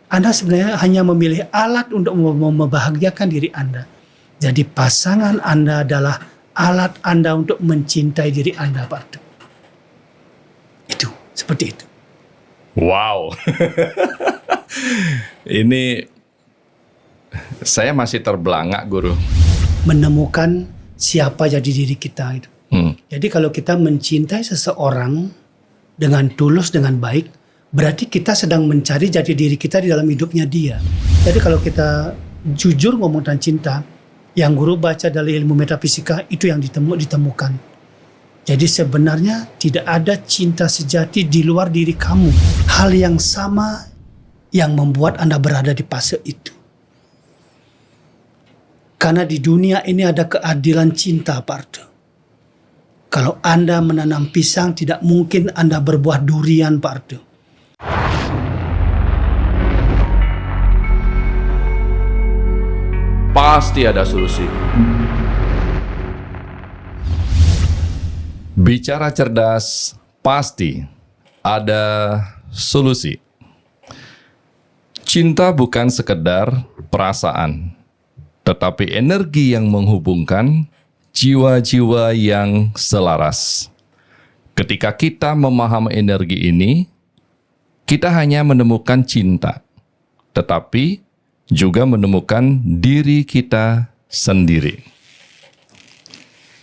Anda sebenarnya hanya memilih alat untuk membahagiakan diri Anda. Jadi pasangan Anda adalah alat Anda untuk mencintai diri Anda, Pak Arthur. Itu, seperti itu. Wow. Ini saya masih terbelangak, Guru. Menemukan siapa jadi diri kita itu. Jadi kalau kita mencintai seseorang dengan tulus, dengan baik, berarti kita sedang mencari jati diri kita di dalam hidupnya dia. Jadi kalau kita jujur ngomong tentang cinta, yang guru baca dari ilmu metafisika itu yang ditemukan. Jadi sebenarnya tidak ada cinta sejati di luar diri kamu. Hal yang sama yang membuat Anda berada di fase itu. Karena di dunia ini ada keadilan cinta, Pak Arthur. Kalau Anda menanam pisang, tidak mungkin Anda berbuah durian, Pak Arthur. Pasti ada solusi. Bicara cerdas, pasti ada solusi. Cinta bukan sekedar perasaan, tetapi energi yang menghubungkan jiwa-jiwa yang selaras. Ketika kita memahami energi ini, kita hanya menemukan cinta, tetapi juga menemukan diri kita sendiri.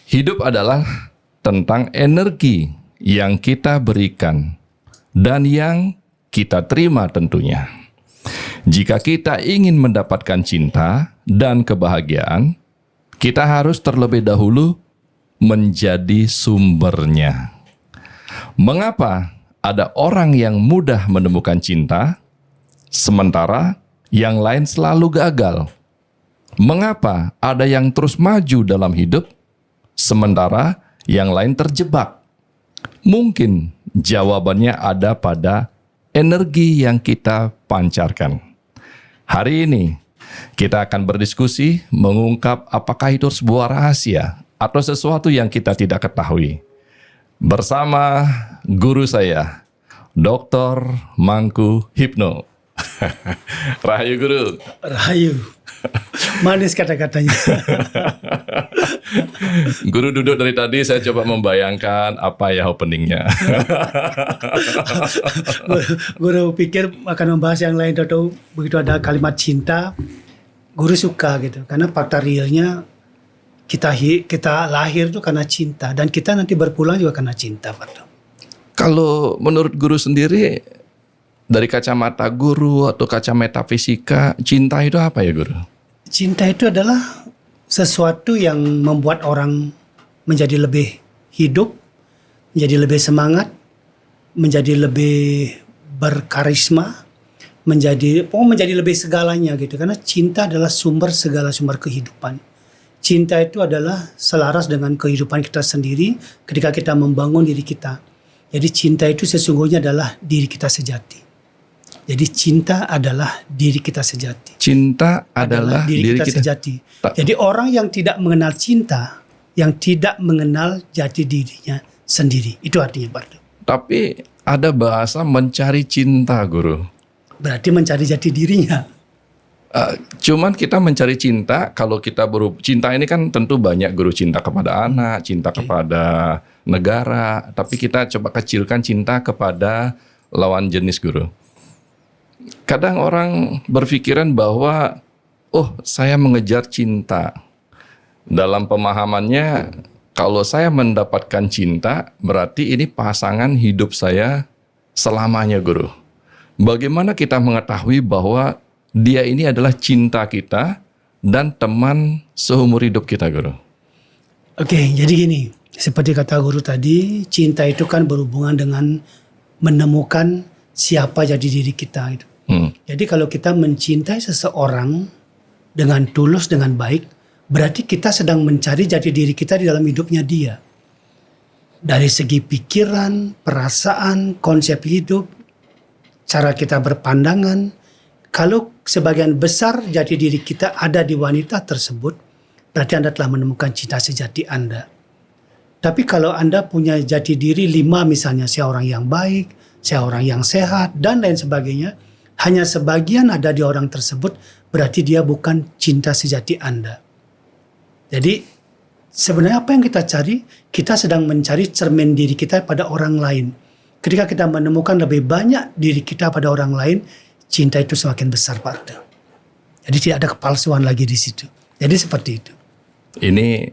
Hidup adalah tentang energi yang kita berikan dan yang kita terima tentunya. Jika kita ingin mendapatkan cinta dan kebahagiaan, kita harus terlebih dahulu menjadi sumbernya. Mengapa ada orang yang mudah menemukan cinta, sementara yang lain selalu gagal? Mengapa ada yang terus maju dalam hidup, sementara yang lain terjebak? Mungkin jawabannya ada pada energi yang kita pancarkan. Hari ini kita akan berdiskusi mengungkap apakah itu sebuah rahasia atau sesuatu yang kita tidak ketahui. Bersama guru saya, Dr. Mangku Hipno. Rahayu Guru. Rahayu. Manis kata-katanya. Guru duduk dari tadi, saya coba membayangkan apa ya openingnya. Guru pikir akan membahas yang lain, atau begitu ada kalimat cinta, guru suka gitu. Karena fakta realnya kita lahir tuh karena cinta, dan kita nanti berpulang juga karena cinta, Pak. Kalau menurut guru sendiri, dari kacamata guru atau kacamata fisika, cinta itu apa ya, Guru? Cinta itu adalah sesuatu yang membuat orang menjadi lebih hidup, menjadi lebih semangat, menjadi lebih berkarisma, menjadi lebih segalanya gitu. Karena cinta adalah segala sumber kehidupan. Cinta itu adalah selaras dengan kehidupan kita sendiri ketika kita membangun diri kita. Jadi cinta itu sesungguhnya adalah diri kita sejati. Jadi cinta adalah diri kita sejati. Cinta adalah diri kita sejati. Jadi orang yang tidak mengenal cinta, yang tidak mengenal jati dirinya sendiri. Itu artinya, Pak. Tapi ada bahasa mencari cinta, Guru. Berarti mencari jati dirinya. Cuman kita mencari cinta, kalau kita cinta ini kan tentu banyak, Guru. Cinta kepada anak, cinta kepada negara. Tapi kita coba kecilkan cinta kepada lawan jenis, Guru. Kadang orang berpikiran bahwa, saya mengejar cinta. Dalam pemahamannya, kalau saya mendapatkan cinta, berarti ini pasangan hidup saya selamanya, Guru. Bagaimana kita mengetahui bahwa dia ini adalah cinta kita dan teman seumur hidup kita, Guru? Oke, jadi gini, seperti kata guru tadi, cinta itu kan berhubungan dengan menemukan siapa jadi diri kita gitu. Jadi kalau kita mencintai seseorang dengan tulus, dengan baik, berarti kita sedang mencari jati diri kita di dalam hidupnya dia. Dari segi pikiran, perasaan, konsep hidup, cara kita berpandangan. Kalau sebagian besar jati diri kita ada di wanita tersebut, berarti Anda telah menemukan cinta sejati Anda. Tapi kalau Anda punya jati diri 5 misalnya, saya orang yang baik, saya orang yang sehat, dan lain sebagainya, hanya sebagian ada di orang tersebut, berarti dia bukan cinta sejati Anda. Jadi sebenarnya apa yang kita cari? Kita sedang mencari cermin diri kita pada orang lain. Ketika kita menemukan lebih banyak diri kita pada orang lain, cinta itu semakin besar, Pak Arda. Jadi tidak ada kepalsuan lagi di situ. Jadi seperti itu. Ini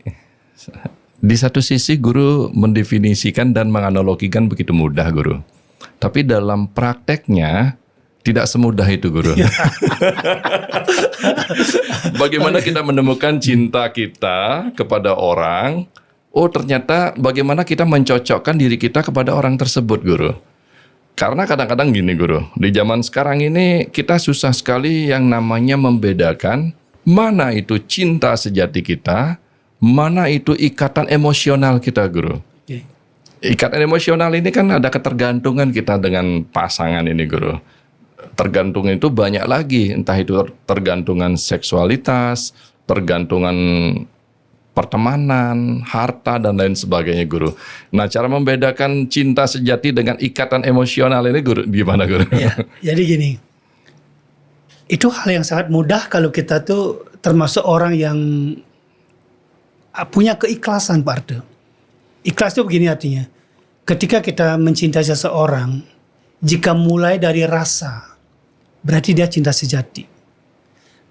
di satu sisi guru mendefinisikan dan menganalogikan begitu mudah, guru. Tapi dalam prakteknya tidak semudah itu, guru. Bagaimana kita menemukan cinta kita kepada orang? Oh, ternyata bagaimana kita mencocokkan diri kita kepada orang tersebut, guru. Karena kadang-kadang gini, guru. Di zaman sekarang ini kita susah sekali yang namanya membedakan mana itu cinta sejati kita, mana itu ikatan emosional kita, guru. Oke. Ikatan emosional ini kan ada ketergantungan kita dengan pasangan ini, guru. Tergantung itu banyak lagi, entah itu tergantungan seksualitas, tergantungan pertemanan, harta, dan lain sebagainya, guru. Nah, cara membedakan cinta sejati dengan ikatan emosional ini, guru, gimana, guru? Ya, jadi gini, itu hal yang sangat mudah kalau kita tuh termasuk orang yang punya keikhlasan, Pak Arda. Ikhlas itu begini artinya, ketika kita mencintai seseorang, jika mulai dari rasa, berarti dia cinta sejati.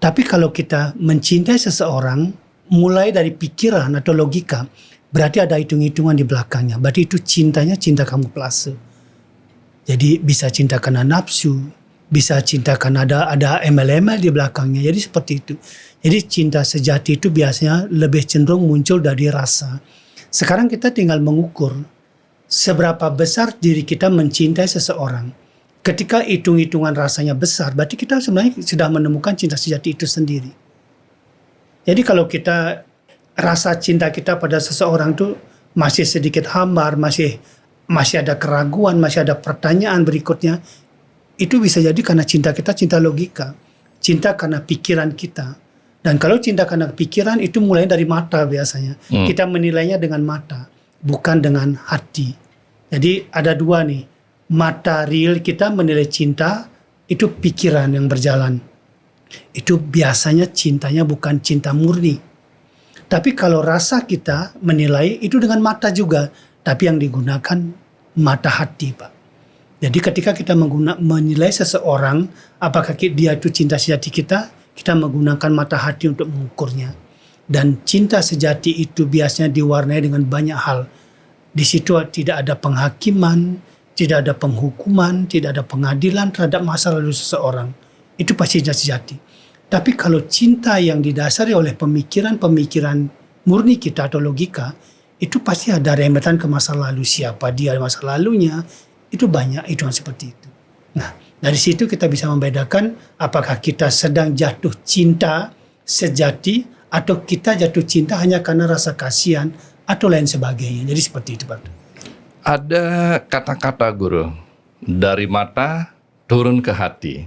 Tapi kalau kita mencintai seseorang, mulai dari pikiran atau logika, berarti ada hitung-hitungan di belakangnya. Berarti itu cintanya cinta kamuflase. Jadi bisa cinta karena nafsu, bisa cinta karena ada embel-embel di belakangnya. Jadi seperti itu. Jadi cinta sejati itu biasanya lebih cenderung muncul dari rasa. Sekarang kita tinggal mengukur seberapa besar diri kita mencintai seseorang. Ketika hitung-hitungan rasanya besar, berarti kita sebenarnya sudah menemukan cinta sejati itu sendiri. Jadi kalau kita rasa cinta kita pada seseorang itu masih sedikit hambar, masih ada keraguan, masih ada pertanyaan berikutnya, itu bisa jadi karena cinta kita cinta logika, cinta karena pikiran kita. Dan kalau cinta karena pikiran itu mulai dari mata biasanya. Kita menilainya dengan mata, bukan dengan hati. Jadi ada dua nih. Mata real kita menilai cinta, itu pikiran yang berjalan. Itu biasanya cintanya bukan cinta murni. Tapi kalau rasa kita menilai itu dengan mata juga, tapi yang digunakan mata hati, Pak. Jadi ketika kita menilai seseorang, apakah dia itu cinta sejati kita menggunakan mata hati untuk mengukurnya. Dan cinta sejati itu biasanya diwarnai dengan banyak hal. Di situ tidak ada penghakiman, tidak ada penghukuman, tidak ada pengadilan terhadap masa lalu seseorang. Itu pasti cinta sejati. Tapi kalau cinta yang didasari oleh pemikiran-pemikiran murni kita atau logika, itu pasti ada rembetan ke masa lalu. Siapa dia masa lalunya, itu banyak itu yang seperti itu. Nah, dari situ kita bisa membedakan apakah kita sedang jatuh cinta sejati atau kita jatuh cinta hanya karena rasa kasihan atau lain sebagainya. Jadi seperti itu, Pak. Ada kata-kata, guru, dari mata turun ke hati.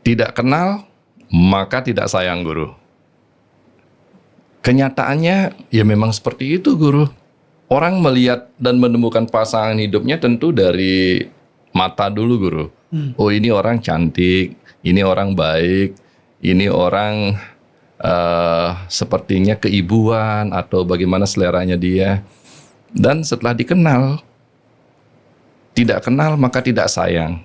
Tidak kenal, maka tidak sayang, guru. Kenyataannya ya memang seperti itu, guru. Orang melihat dan menemukan pasangan hidupnya tentu dari mata dulu, guru. Oh, ini orang cantik, ini orang baik, ini orang sepertinya keibuan atau bagaimana seleranya dia. Dan setelah dikenal, tidak kenal maka tidak sayang.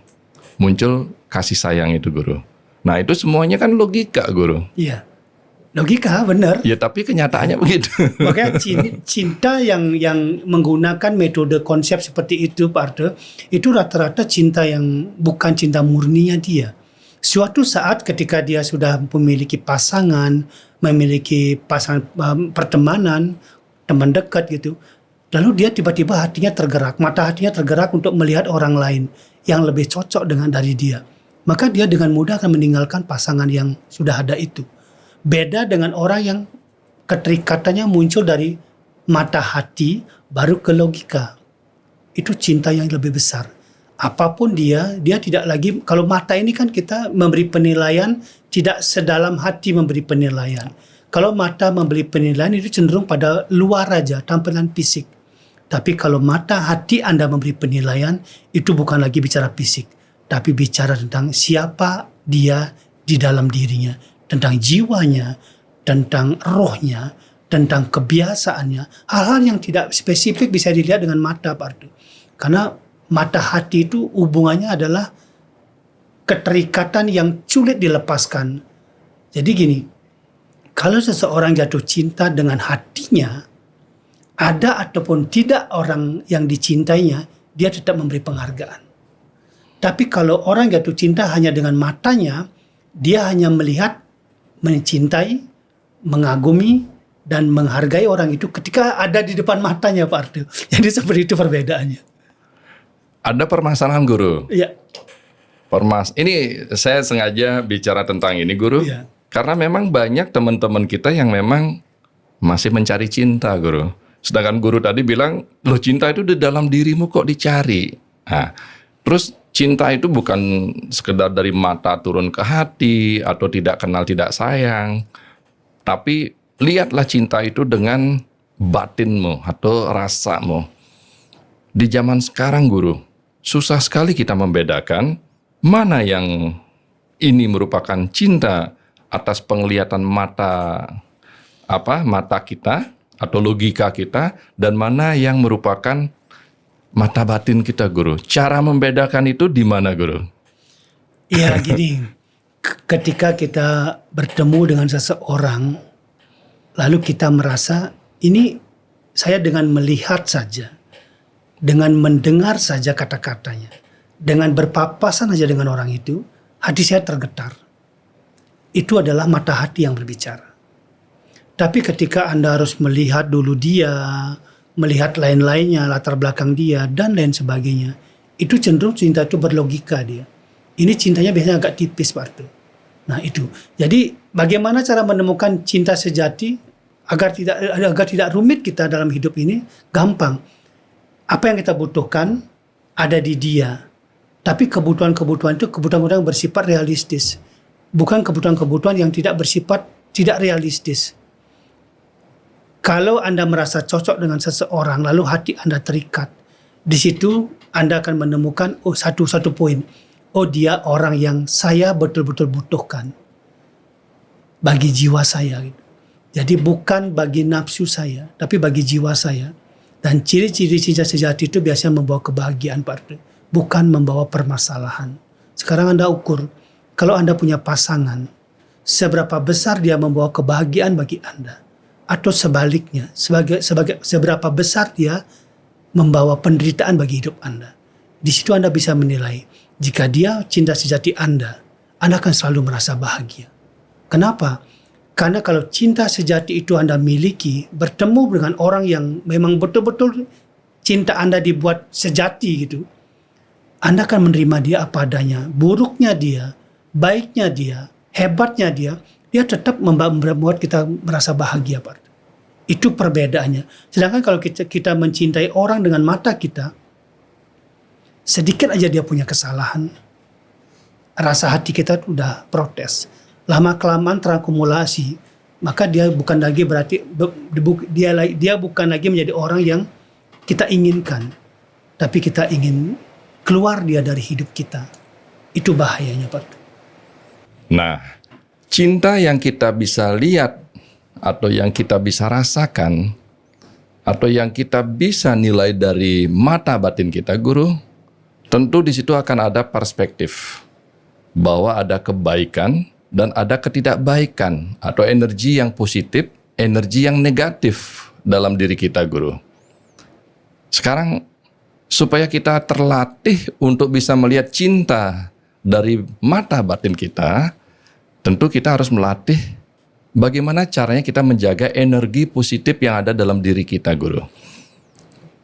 Muncul kasih sayang itu, guru. Nah, itu semuanya kan logika, guru. Iya. Logika, benar. Ya, tapi kenyataannya begitu. Makanya cinta yang menggunakan metode konsep seperti itu, Pak Arda, itu rata-rata cinta yang bukan cinta murninya dia. Suatu saat ketika dia sudah memiliki pasangan, memiliki pasangan pertemanan, teman dekat gitu, lalu dia tiba-tiba hatinya tergerak, mata hatinya tergerak untuk melihat orang lain yang lebih cocok dari dia. Maka dia dengan mudah akan meninggalkan pasangan yang sudah ada itu. Beda dengan orang yang keterikatannya muncul dari mata hati baru ke logika. Itu cinta yang lebih besar. Apapun dia tidak lagi, kalau mata ini kan kita memberi penilaian tidak sedalam hati memberi penilaian. Kalau mata memberi penilaian itu cenderung pada luar aja, tampilan fisik. Tapi kalau mata hati Anda memberi penilaian, itu bukan lagi bicara fisik, tapi bicara tentang siapa dia di dalam dirinya, tentang jiwanya, tentang rohnya, tentang kebiasaannya. Hal-hal yang tidak spesifik bisa dilihat dengan mata, Pak Ardo. Karena mata hati itu hubungannya adalah keterikatan yang sulit dilepaskan. Jadi gini, kalau seseorang jatuh cinta dengan hatinya, ada ataupun tidak orang yang dicintainya, dia tetap memberi penghargaan. Tapi kalau orang jatuh cinta hanya dengan matanya, dia hanya melihat, mencintai, mengagumi, dan menghargai orang itu ketika ada di depan matanya, Pak Ardo. Jadi seperti itu perbedaannya. Ada permasalahan, Guru. Iya. Ini saya sengaja bicara tentang ini, Guru. Iya. Karena memang banyak teman-teman kita yang memang masih mencari cinta, Guru. Sedangkan Guru tadi bilang, loh cinta itu di dalam dirimu kok dicari. Nah, terus cinta itu bukan sekedar dari mata turun ke hati atau tidak kenal tidak sayang. Tapi lihatlah cinta itu dengan batinmu atau rasamu. Di zaman sekarang, Guru, susah sekali kita membedakan mana yang ini merupakan cinta atas penglihatan mata kita atau logika kita, dan mana yang merupakan mata batin kita, Guru. Cara membedakan itu di mana, Guru? Ya gini, ketika kita bertemu dengan seseorang, lalu kita merasa ini saya dengan melihat saja, dengan mendengar saja kata-katanya, dengan berpapasan saja dengan orang itu, hati saya tergetar. Itu adalah mata hati yang berbicara. Tapi ketika Anda harus melihat dulu dia, melihat lain-lainnya, latar belakang dia, dan lain sebagainya, itu cenderung cinta itu berlogika dia. Ini cintanya biasanya agak tipis, Pak Ardo. Nah itu. Jadi bagaimana cara menemukan cinta sejati agar tidak rumit kita dalam hidup ini? Gampang. Apa yang kita butuhkan ada di dia. Tapi kebutuhan-kebutuhan itu kebutuhan-kebutuhan yang bersifat realistis. Bukan kebutuhan-kebutuhan yang tidak bersifat tidak realistis. Kalau Anda merasa cocok dengan seseorang, lalu hati Anda terikat, di situ Anda akan menemukan satu poin. Oh, dia orang yang saya betul-betul butuhkan bagi jiwa saya. Jadi bukan bagi nafsu saya, tapi bagi jiwa saya. Dan ciri-ciri cinta sejati itu biasanya membawa kebahagiaan, Pak Ardo, bukan membawa permasalahan. Sekarang Anda ukur, kalau Anda punya pasangan, seberapa besar dia membawa kebahagiaan bagi Anda. Atau sebaliknya, seberapa besar dia membawa penderitaan bagi hidup Anda. Di situ Anda bisa menilai, jika dia cinta sejati Anda akan selalu merasa bahagia. Kenapa? Karena kalau cinta sejati itu Anda miliki, bertemu dengan orang yang memang betul-betul cinta Anda dibuat sejati gitu, Anda akan menerima dia apa adanya. Buruknya dia, baiknya dia, hebatnya dia tetap membuat kita merasa bahagia, Pak. Itu perbedaannya. Sedangkan kalau kita mencintai orang dengan mata kita, sedikit aja dia punya kesalahan, rasa hati kita udah protes. Lama-kelamaan terakumulasi, maka dia bukan lagi berarti dia bukan lagi menjadi orang yang kita inginkan, tapi kita ingin keluar dia dari hidup kita. Itu bahayanya, Pak. Nah, cinta yang kita bisa lihat atau yang kita bisa rasakan atau yang kita bisa nilai dari mata batin kita, Guru, tentu di situ akan ada perspektif bahwa ada kebaikan dan ada ketidakbaikan atau energi yang positif, energi yang negatif dalam diri kita, Guru. Sekarang supaya kita terlatih untuk bisa melihat cinta dari mata batin kita, tentu kita harus melatih bagaimana caranya kita menjaga energi positif yang ada dalam diri kita, Guru.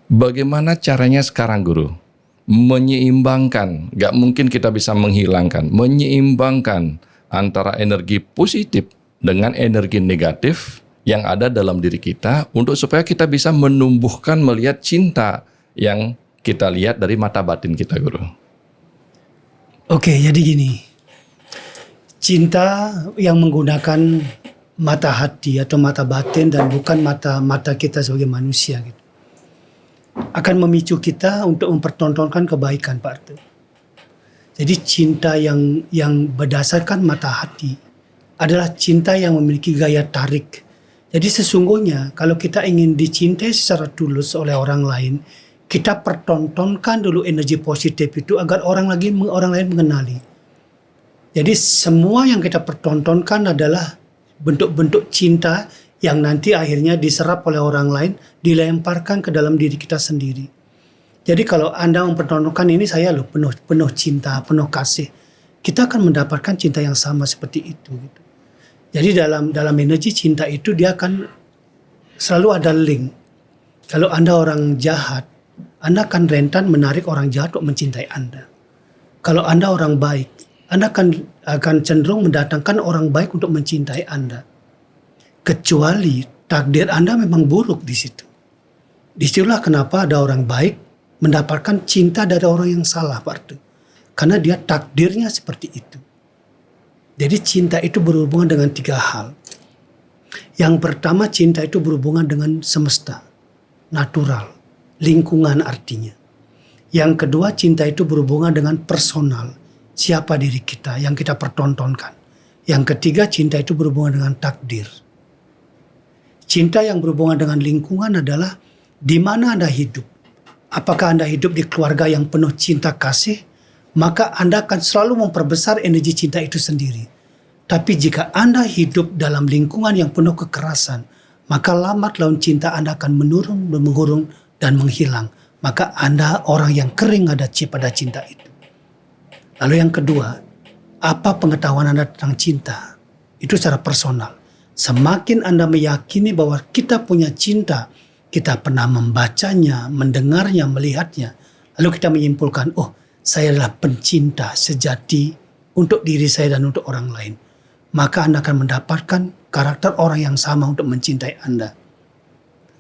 Bagaimana caranya sekarang, Guru? Menyeimbangkan, gak mungkin kita bisa menghilangkan, menyeimbangkan antara energi positif dengan energi negatif yang ada dalam diri kita untuk supaya kita bisa menumbuhkan melihat cinta yang kita lihat dari mata batin kita, Guru. Oke, jadi gini. Cinta yang menggunakan mata hati atau mata batin dan bukan mata kita sebagai manusia gitu, akan memicu kita untuk mempertontonkan kebaikan, Pak Arthur. Jadi cinta yang berdasarkan mata hati adalah cinta yang memiliki gaya tarik. Jadi sesungguhnya kalau kita ingin dicintai secara tulus oleh orang lain, kita pertontonkan dulu energi positif itu agar orang lain mengenali. Jadi semua yang kita pertontonkan adalah bentuk-bentuk cinta yang nanti akhirnya diserap oleh orang lain, dilemparkan ke dalam diri kita sendiri. Jadi kalau Anda mempertontonkan ini saya loh penuh cinta, penuh kasih, kita akan mendapatkan cinta yang sama seperti itu. Gitu. Jadi dalam energi cinta itu dia akan selalu ada link. Kalau Anda orang jahat, Anda akan rentan menarik orang jahat untuk mencintai Anda. Kalau Anda orang baik, Anda akan cenderung mendatangkan orang baik untuk mencintai Anda. Kecuali takdir Anda memang buruk di situ. Disitulah kenapa ada orang baik mendapatkan cinta dari orang yang salah, Pak Artu. Karena dia takdirnya seperti itu. Jadi cinta itu berhubungan dengan 3 hal. Yang pertama, cinta itu berhubungan dengan semesta, natural, lingkungan artinya. Yang kedua, cinta itu berhubungan dengan personal, siapa diri kita yang kita pertontonkan. Yang ketiga, cinta itu berhubungan dengan takdir. Cinta yang berhubungan dengan lingkungan adalah di mana Anda hidup. Apakah Anda hidup di keluarga yang penuh cinta kasih, maka Anda akan selalu memperbesar energi cinta itu sendiri. Tapi jika Anda hidup dalam lingkungan yang penuh kekerasan, maka lambat laun cinta Anda akan menurun, mengurung, dan menghilang. Maka Anda orang yang kering ada pada cinta itu. Lalu yang kedua, apa pengetahuan Anda tentang cinta? Itu secara personal. Semakin Anda meyakini bahwa kita punya cinta, kita pernah membacanya, mendengarnya, melihatnya. Lalu kita menyimpulkan, oh saya adalah pencinta sejati untuk diri saya dan untuk orang lain. Maka Anda akan mendapatkan karakter orang yang sama untuk mencintai Anda.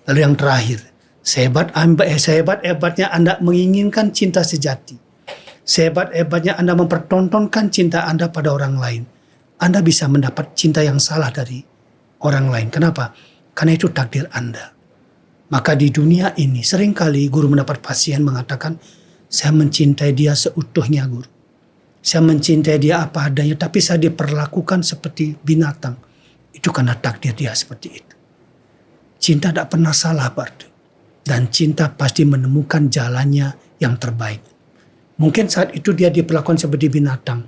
Lalu yang terakhir, sehebat-hebatnya Anda menginginkan cinta sejati. Sehebat-hebatnya Anda mempertontonkan cinta Anda pada orang lain. Anda bisa mendapat cinta yang salah dari orang lain. Kenapa? Karena itu takdir Anda. Maka di dunia ini seringkali guru mendapat pasien mengatakan, saya mencintai dia seutuhnya guru. Saya mencintai dia apa adanya, tapi saya diperlakukan seperti binatang. Itu karena takdir dia seperti itu. Cinta tidak pernah salah, Pak. Dan cinta pasti menemukan jalannya yang terbaik. Mungkin saat itu dia diperlakukan seperti binatang.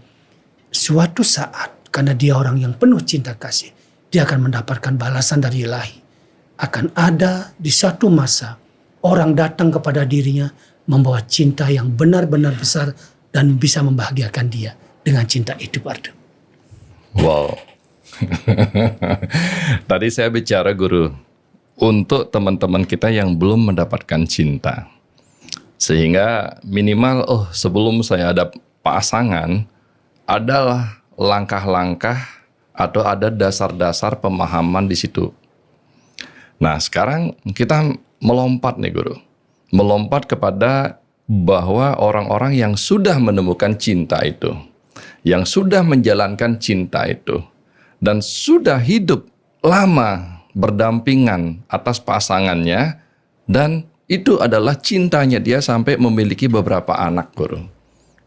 Suatu saat, karena dia orang yang penuh cinta kasih, dia akan mendapatkan balasan dari Ilahi. Akan ada di suatu masa, orang datang kepada dirinya, membawa cinta yang benar-benar besar dan bisa membahagiakan dia dengan cinta itu, Pak. Wow. Tadi saya bicara guru, untuk teman-teman kita yang belum mendapatkan cinta. Sehingga minimal, sebelum saya ada pasangan, adalah langkah-langkah atau ada dasar-dasar pemahaman di situ. Nah, sekarang kita melompat nih guru. Melompat kepada bahwa orang-orang yang sudah menemukan cinta itu, yang sudah menjalankan cinta itu, dan sudah hidup lama berdampingan atas pasangannya, dan itu adalah cintanya dia sampai memiliki beberapa anak, guru.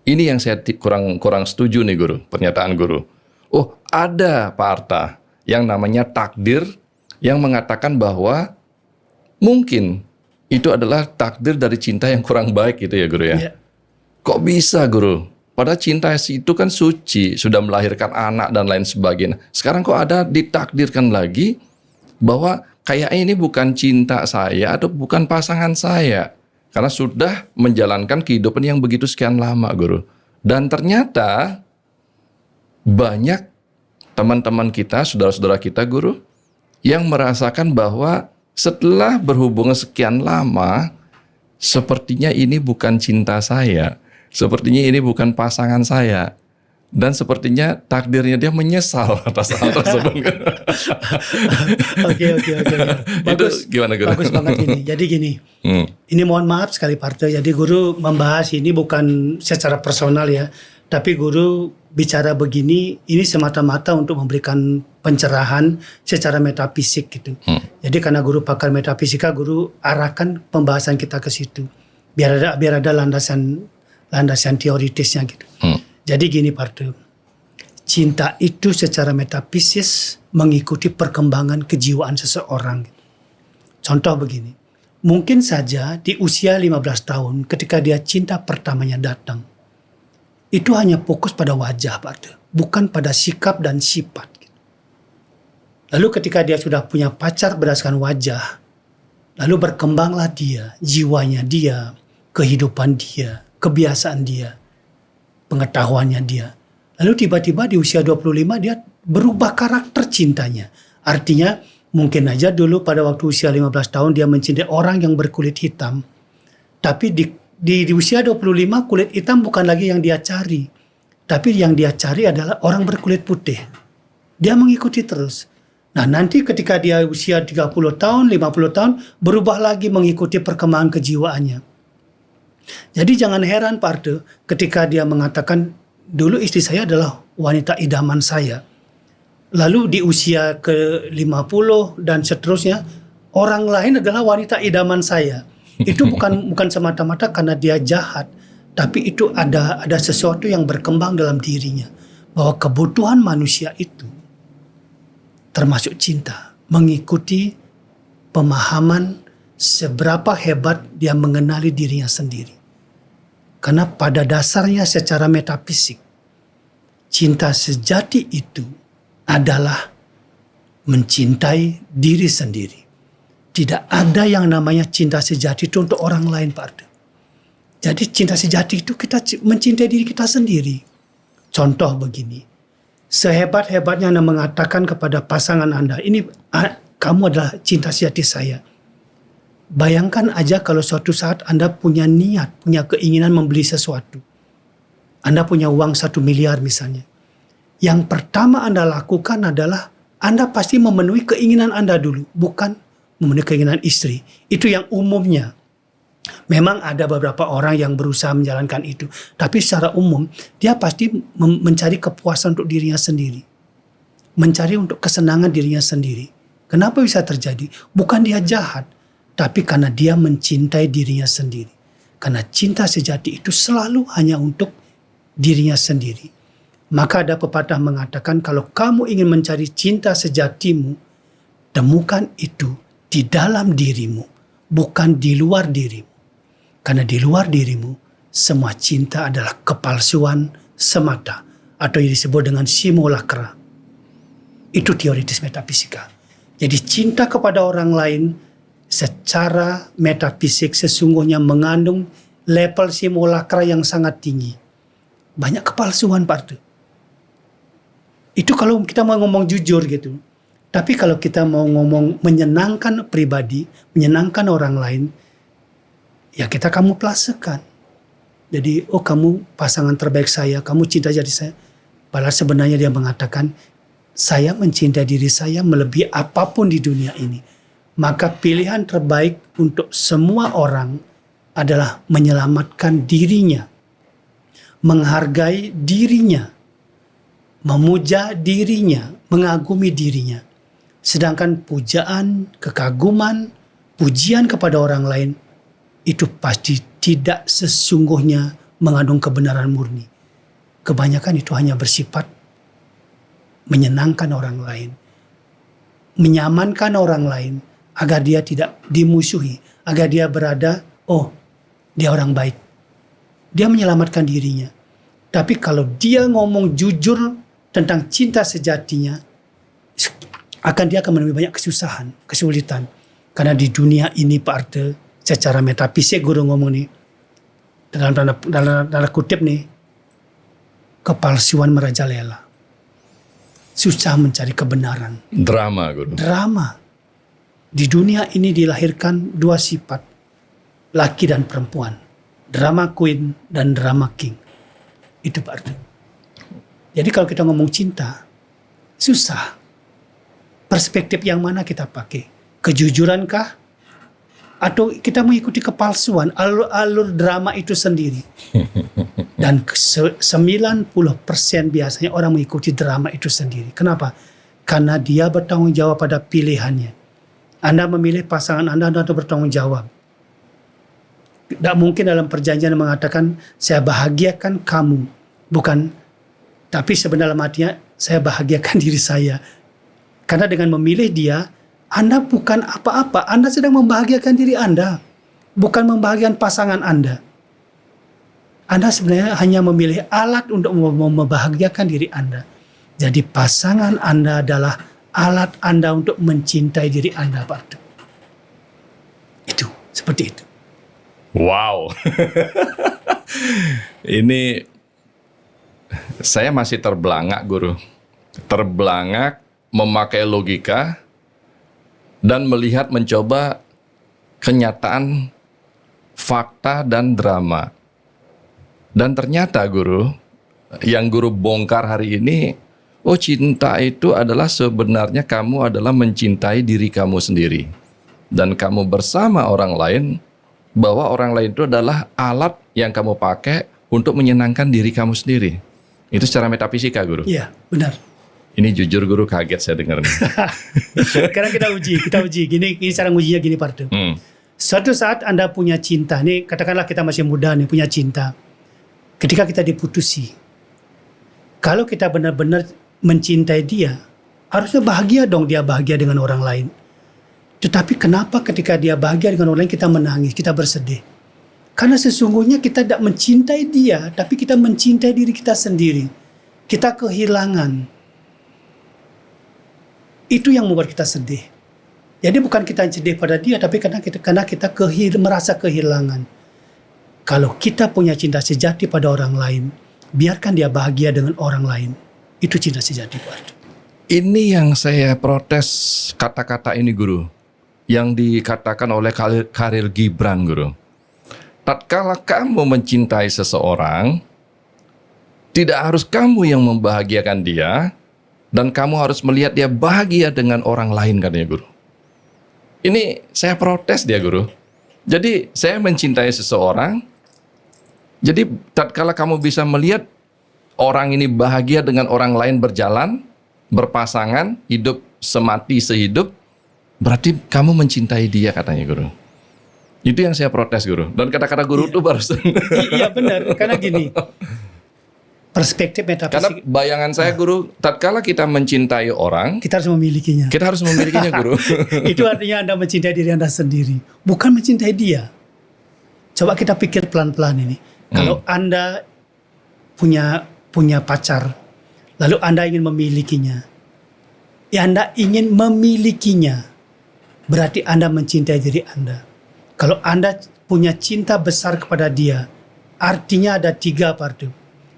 Ini yang saya kurang setuju nih guru, pernyataan guru. Oh, ada Pak Arta yang namanya takdir yang mengatakan bahwa mungkin itu adalah takdir dari cinta yang kurang baik gitu ya guru ya. Yeah. Kok bisa guru? Padahal cinta itu kan suci, sudah melahirkan anak dan lain sebagainya. Sekarang kok ada ditakdirkan lagi bahwa kayaknya ini bukan cinta saya atau bukan pasangan saya. Karena sudah menjalankan kehidupan yang begitu sekian lama guru. Dan ternyata banyak teman-teman kita, saudara-saudara kita guru, yang merasakan bahwa setelah berhubungan sekian lama, sepertinya ini bukan cinta saya, sepertinya ini bukan pasangan saya, dan sepertinya takdirnya dia menyesal atas hal tersebut. Oke. Bagus, itu gimana guru? Bagus banget ini. Jadi gini, ini mohon maaf sekali Parto. Jadi guru membahas ini bukan secara personal ya, tapi guru bicara begini ini semata-mata untuk memberikan pencerahan secara metafisik gitu. Jadi karena guru pakar metafisika, guru arahkan pembahasan kita ke situ biar ada landasan teoritisnya gitu. Jadi gini Parto, cinta itu secara metafisis mengikuti perkembangan kejiwaan seseorang. Contoh begini, mungkin saja di usia 15 tahun ketika dia cinta pertamanya datang, itu hanya fokus pada wajah Parto, bukan pada sikap dan sifat. Lalu ketika dia sudah punya pacar berdasarkan wajah, lalu berkembanglah dia, jiwanya dia, kehidupan dia, kebiasaan dia, pengetahuannya dia. Lalu tiba-tiba di usia 25 dia berubah karakter cintanya. Artinya mungkin aja dulu pada waktu usia 15 tahun dia mencintai orang yang berkulit hitam. Tapi di usia 25 kulit hitam bukan lagi yang dia cari. Tapi yang dia cari adalah orang berkulit putih. Dia mengikuti terus. Nah nanti ketika dia usia 30 tahun, 50 tahun, berubah lagi mengikuti perkembangan kejiwaannya. Jadi jangan heran Pak Arte ketika dia mengatakan, dulu istri saya adalah wanita idaman saya. Lalu di usia ke-50 dan seterusnya, orang lain adalah wanita idaman saya. Itu bukan semata-mata karena dia jahat, tapi itu ada sesuatu yang berkembang dalam dirinya. Bahwa kebutuhan manusia itu, termasuk cinta, mengikuti pemahaman seberapa hebat dia mengenali dirinya sendiri. Karena pada dasarnya secara metafisik, cinta sejati itu adalah mencintai diri sendiri. Tidak ada yang namanya cinta sejati itu untuk orang lain, Pak Arde. Jadi cinta sejati itu kita mencintai diri kita sendiri. Contoh begini, sehebat-hebatnya Anda mengatakan kepada pasangan Anda, ini kamu adalah cinta sejati saya. Bayangkan aja kalau suatu saat Anda punya niat, punya keinginan membeli sesuatu. Anda punya uang 1 miliar misalnya. Yang pertama Anda lakukan adalah Anda pasti memenuhi keinginan Anda dulu, bukan memenuhi keinginan istri. Itu yang umumnya. Memang ada beberapa orang yang berusaha menjalankan itu. Tapi secara umum, dia pasti mencari kepuasan untuk dirinya sendiri. Mencari untuk kesenangan dirinya sendiri. Kenapa bisa terjadi? Bukan dia jahat, tapi karena dia mencintai dirinya sendiri. Karena cinta sejati itu selalu hanya untuk dirinya sendiri. Maka ada pepatah mengatakan, kalau kamu ingin mencari cinta sejatimu, temukan itu di dalam dirimu, bukan di luar dirimu. Karena di luar dirimu, semua cinta adalah kepalsuan semata. Atau yang disebut dengan simulakra. Itu teoritis metafisika. Jadi cinta kepada orang lain secara metafisik sesungguhnya mengandung level simulakra yang sangat tinggi. Banyak kepalsuan, Pak Artu. Itu kalau kita mau ngomong jujur gitu. Tapi kalau kita mau ngomong menyenangkan pribadi, menyenangkan orang lain, ya kita kamuflasekan. Jadi, oh kamu pasangan terbaik saya, kamu cinta jadi saya. Padahal sebenarnya dia mengatakan, saya mencintai diri saya melebihi apapun di dunia ini. Maka pilihan terbaik untuk semua orang adalah menyelamatkan dirinya, menghargai dirinya, memuja dirinya, mengagumi dirinya. Sedangkan pujaan, kekaguman, pujian kepada orang lain, itu pasti tidak sesungguhnya mengandung kebenaran murni. Kebanyakan itu hanya bersifat menyenangkan orang lain, menyamankan orang lain, agar dia tidak dimusuhi, agar dia berada, oh dia orang baik. Dia menyelamatkan dirinya. Tapi kalau dia ngomong jujur tentang cinta sejatinya, dia akan menemui banyak kesulitan. Karena di dunia ini Pak Arte, secara metafisik guru ngomong nih, dalam kutip nih, kepalsuan merajalela. Susah mencari kebenaran. Drama, guru. Drama. Di dunia ini dilahirkan dua sifat, laki dan perempuan. Drama queen dan drama king. Itu Pak Arte. Jadi kalau kita ngomong cinta, susah. Perspektif yang mana kita pakai? Kejujurankah? Atau kita mengikuti kepalsuan, alur drama itu sendiri. Dan 90% biasanya orang mengikuti drama itu sendiri. Kenapa? Karena dia bertanggung jawab pada pilihannya. Anda memilih pasangan Anda harus bertanggung jawab. Tidak mungkin dalam perjanjian mengatakan, saya bahagiakan kamu Bukan, tapi sebenarnya artinya saya bahagiakan diri saya. Karena dengan memilih dia, Anda bukan apa-apa. Anda sedang membahagiakan diri Anda, bukan membahagiakan pasangan Anda. Anda sebenarnya hanya memilih alat untuk membahagiakan diri Anda. Jadi pasangan Anda adalah alat Anda untuk mencintai diri Anda, Pak Ardo. Itu, seperti itu. Wow. Ini saya masih terbelangak, Guru. Terbelangak memakai logika dan melihat mencoba kenyataan, fakta dan drama. Dan ternyata Guru, yang Guru bongkar hari ini, oh cinta itu adalah sebenarnya kamu adalah mencintai diri kamu sendiri. Dan kamu bersama orang lain, bahwa orang lain itu adalah alat yang kamu pakai untuk menyenangkan diri kamu sendiri. Itu secara metafisika, Guru. Iya, benar. Ini jujur Guru kaget saya dengar. Sekarang kita uji. Gini cara ngujinya gini, Pak Ardo. Suatu saat Anda punya cinta, nih katakanlah kita masih muda nih, punya cinta. Ketika kita diputusi, kalau kita benar-benar mencintai dia, harusnya bahagia dong dia bahagia dengan orang lain. Tetapi kenapa ketika dia bahagia dengan orang lain kita menangis, kita bersedih? Karena sesungguhnya kita tidak mencintai dia, tapi kita mencintai diri kita sendiri. Kita kehilangan. Itu yang membuat kita sedih. Jadi bukan kita sedih pada dia, tapi karena kita merasa kehilangan. Kalau kita punya cinta sejati pada orang lain, biarkan dia bahagia dengan orang lain. Itu cinta sejati, Pak Ardo. Ini yang saya protes kata-kata ini, Guru. Yang dikatakan oleh Khalil Gibran, Guru. Tatkala kamu mencintai seseorang, tidak harus kamu yang membahagiakan dia, dan kamu harus melihat dia bahagia dengan orang lain, katanya Guru. Ini saya protes dia, Guru. Jadi saya mencintai seseorang, jadi tatkala kamu bisa melihat orang ini bahagia dengan orang lain berjalan, berpasangan, hidup semati sehidup, berarti kamu mencintai dia, katanya Guru. Itu yang saya protes, Guru. Dan kata-kata Guru itu barusan. Iya benar, karena gini. Perspektif Karena metafisik. bayangan saya, Guru, tatkala kita mencintai orang, Kita harus memilikinya. kita harus memilikinya, Guru. Itu artinya Anda mencintai diri Anda sendiri, bukan mencintai dia. Coba kita pikir pelan-pelan ini. Kalau Anda punya pacar, lalu Anda ingin memilikinya, ya Anda ingin memilikinya, berarti Anda mencintai diri Anda. Kalau Anda punya cinta besar kepada dia, artinya ada 3, Pak Ardo.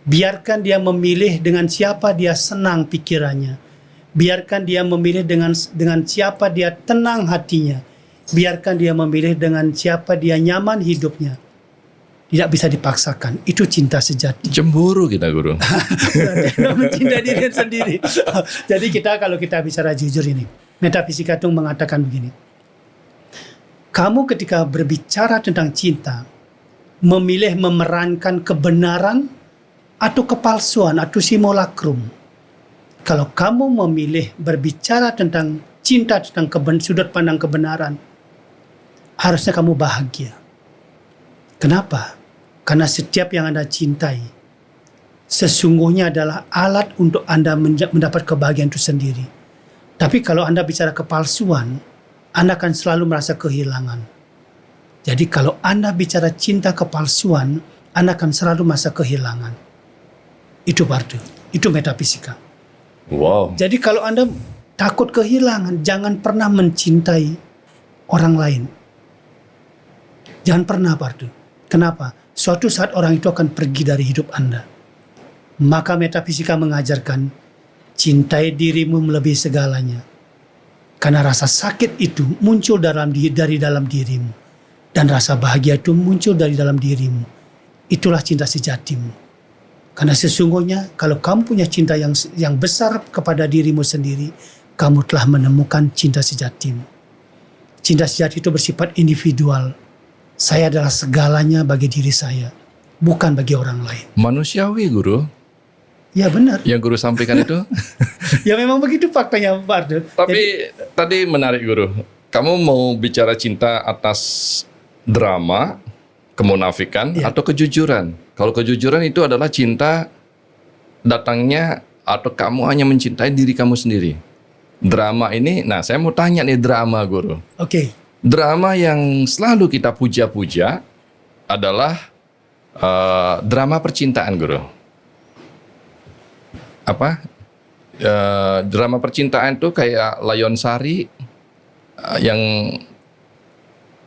Biarkan dia memilih dengan siapa dia senang pikirannya. Biarkan dia memilih dengan siapa dia tenang hatinya. Biarkan dia memilih dengan siapa dia nyaman hidupnya. Tidak bisa dipaksakan. Itu cinta sejati. Cemburu kita, Guru. Mencintai diri sendiri. Jadi kalau kita bicara jujur ini, metafisika itu mengatakan begini. Kamu ketika berbicara tentang cinta, memilih memerankan kebenaran atau kepalsuan atau simulakrum. Kalau kamu memilih berbicara tentang cinta, tentang sudut pandang kebenaran, harusnya kamu bahagia. Kenapa? Karena setiap yang Anda cintai sesungguhnya adalah alat untuk Anda mendapat kebahagiaan itu sendiri. Tapi kalau Anda bicara kepalsuan, Anda akan selalu merasa kehilangan. Jadi kalau Anda bicara cinta kepalsuan, Anda akan selalu merasa kehilangan. Itu Bardo, itu metafisika. Wow. Jadi kalau Anda takut kehilangan, jangan pernah mencintai orang lain. Jangan pernah, Bardo. Kenapa? Suatu saat orang itu akan pergi dari hidup Anda. Maka metafisika mengajarkan, cintai dirimu melebihi segalanya. Karena rasa sakit itu muncul dari dalam dirimu. Dan rasa bahagia itu muncul dari dalam dirimu. Itulah cinta sejatimu. Karena sesungguhnya kalau kamu punya cinta yang besar kepada dirimu sendiri, kamu telah menemukan cinta sejatimu. Cinta sejati itu bersifat individual. Saya adalah segalanya bagi diri saya, bukan bagi orang lain. Manusiawi, Guru. Ya benar. Yang Guru sampaikan itu. Ya memang begitu faktanya, Pak Ardo. Tapi tadi menarik, Guru. Kamu mau bicara cinta atas drama, kemunafikan, Ya. atau kejujuran. Kalau kejujuran itu adalah cinta datangnya atau kamu hanya mencintai diri kamu sendiri? Drama ini, nah saya mau tanya nih drama guru. Oke. Drama yang selalu kita puja-puja adalah drama percintaan guru. Apa? Drama percintaan tuh kayak Layon Sari yang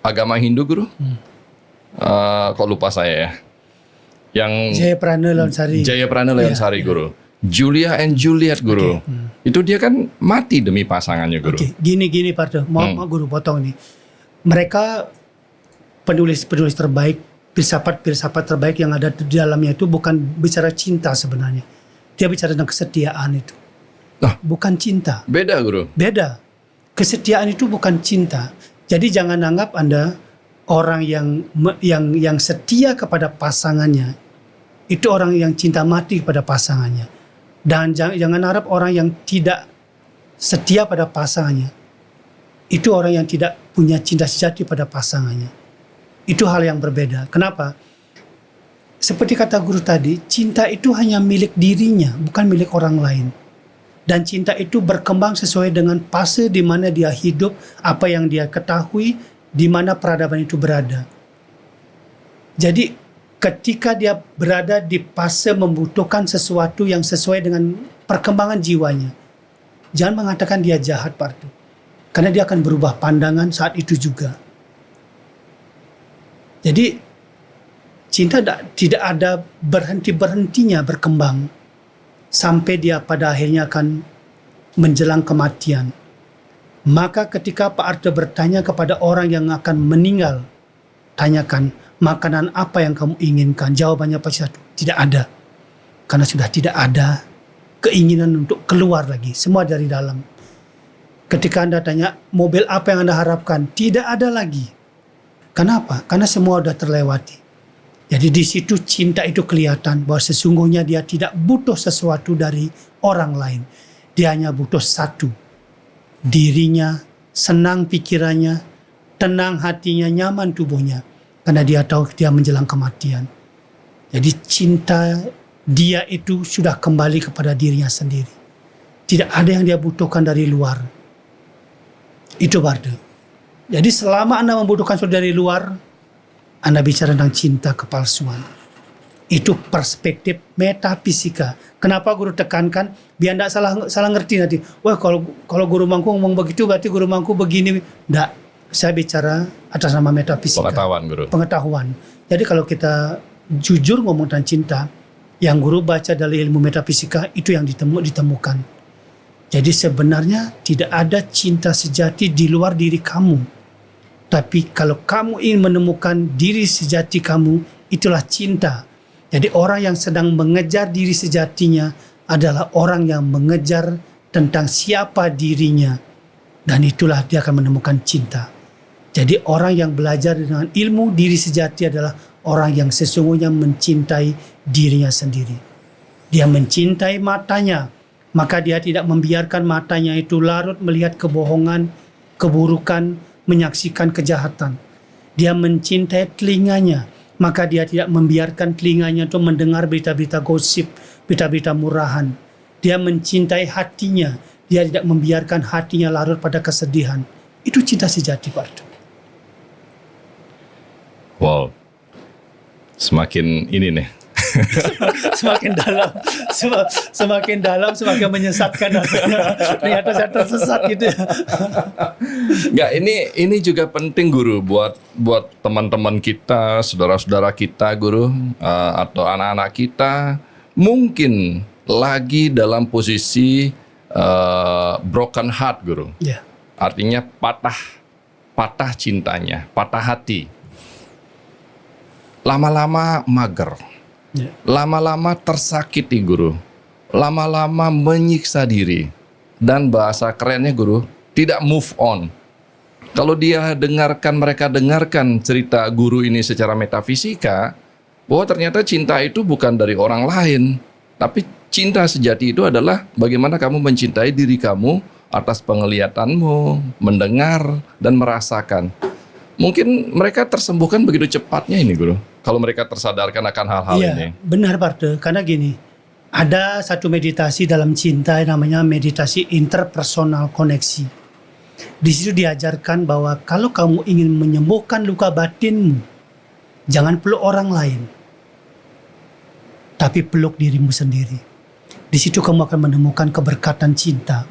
agama Hindu guru. Kok lupa saya ya. Yang Jayaprana Lonsari. Jayaprana Lonsari guru. Julia and Juliet guru. Itu dia kan mati demi pasangannya guru. Oke, gini Parto. Mau guru potong nih. Mereka penulis-penulis terbaik, filsafat-filsafat terbaik yang ada di dalamnya itu bukan bicara cinta sebenarnya. Dia bicara tentang kesetiaan itu. Bukan cinta. Beda guru. Beda. Kesetiaan itu bukan cinta. Jadi jangan anggap Anda orang yang setia kepada pasangannya itu orang yang cinta mati kepada pasangannya. Dan jangan harap orang yang tidak setia pada pasangannya itu orang yang tidak punya cinta sejati pada pasangannya. Itu hal yang berbeda. Kenapa? Seperti kata guru tadi, cinta itu hanya milik dirinya, bukan milik orang lain. Dan cinta itu berkembang sesuai dengan fase di mana dia hidup, apa yang dia ketahui, di mana peradaban itu berada. Jadi ketika dia berada di fase membutuhkan sesuatu yang sesuai dengan perkembangan jiwanya, jangan mengatakan dia jahat, Parto. Karena dia akan berubah pandangan saat itu juga. Jadi cinta tidak ada berhenti-berhentinya berkembang sampai dia pada akhirnya akan menjelang kematian. Maka ketika Pak Arto bertanya kepada orang yang akan meninggal, tanyakan, makanan apa yang kamu inginkan? Jawabannya pasti satu, tidak ada. Karena sudah tidak ada keinginan untuk keluar lagi, semua dari dalam. Ketika Anda tanya, mobil apa yang Anda harapkan? Tidak ada lagi. Kenapa? Karena semua sudah terlewati. Jadi di situ cinta itu kelihatan bahwa sesungguhnya dia tidak butuh sesuatu dari orang lain. Dia hanya butuh satu. Dirinya, senang pikirannya, tenang hatinya, nyaman tubuhnya. Karena dia tahu dia menjelang kematian. Jadi cinta dia itu sudah kembali kepada dirinya sendiri. Tidak ada yang dia butuhkan dari luar. Itu Bardo. Jadi selama Anda membutuhkan sesuatu dari luar, Anda bicara tentang cinta kepalsuan. Itu perspektif metafisika. Kenapa guru tekankan? Biar tidak salah ngerti nanti. Wah kalau guru Mangku ngomong begitu berarti guru Mangku begini. Tidak. Saya bicara atas nama metafisika. Pengetahuan guru. Pengetahuan. Jadi kalau kita jujur ngomong tentang cinta, yang guru baca dari ilmu metafisika itu yang ditemukan. Jadi sebenarnya tidak ada cinta sejati di luar diri kamu. Tapi kalau kamu ingin menemukan diri sejati kamu, itulah cinta. Jadi orang yang sedang mengejar diri sejatinya adalah orang yang mengejar tentang siapa dirinya. Dan itulah dia akan menemukan cinta. Jadi orang yang belajar dengan ilmu diri sejati adalah orang yang sesungguhnya mencintai dirinya sendiri. Dia mencintai matanya, maka dia tidak membiarkan matanya itu larut melihat kebohongan, keburukan, menyaksikan kejahatan. Dia mencintai telinganya, maka dia tidak membiarkan telinganya itu mendengar berita-berita gosip, berita-berita murahan. Dia mencintai hatinya, dia tidak membiarkan hatinya larut pada kesedihan. Itu cinta sejati, Pak. Wow, semakin ini nih. Semakin dalam, semakin menyesatkan rasanya. Ternyata saya tersesat gitu. Enggak, ini juga penting guru buat teman-teman kita, saudara-saudara kita guru, atau anak-anak kita mungkin lagi dalam posisi broken heart guru. Yeah. Artinya patah cintanya, patah hati. Lama-lama mager. Yeah. Lama-lama tersakiti guru, lama-lama menyiksa diri, dan bahasa kerennya guru tidak move on. Kalau mereka dengarkan cerita guru ini secara metafisika, bahwa ternyata cinta itu bukan dari orang lain, tapi cinta sejati itu adalah bagaimana kamu mencintai diri kamu atas penglihatanmu, mendengar dan merasakan. Mungkin mereka tersembuhkan begitu cepatnya ini guru, kalau mereka tersadarkan akan hal-hal ini. Benar Parto, karena gini, Ada satu meditasi dalam cinta namanya meditasi interpersonal koneksi. Di situ diajarkan bahwa kalau kamu ingin menyembuhkan luka batinmu, jangan peluk orang lain, tapi peluk dirimu sendiri. Di situ kamu akan menemukan keberkatan cinta.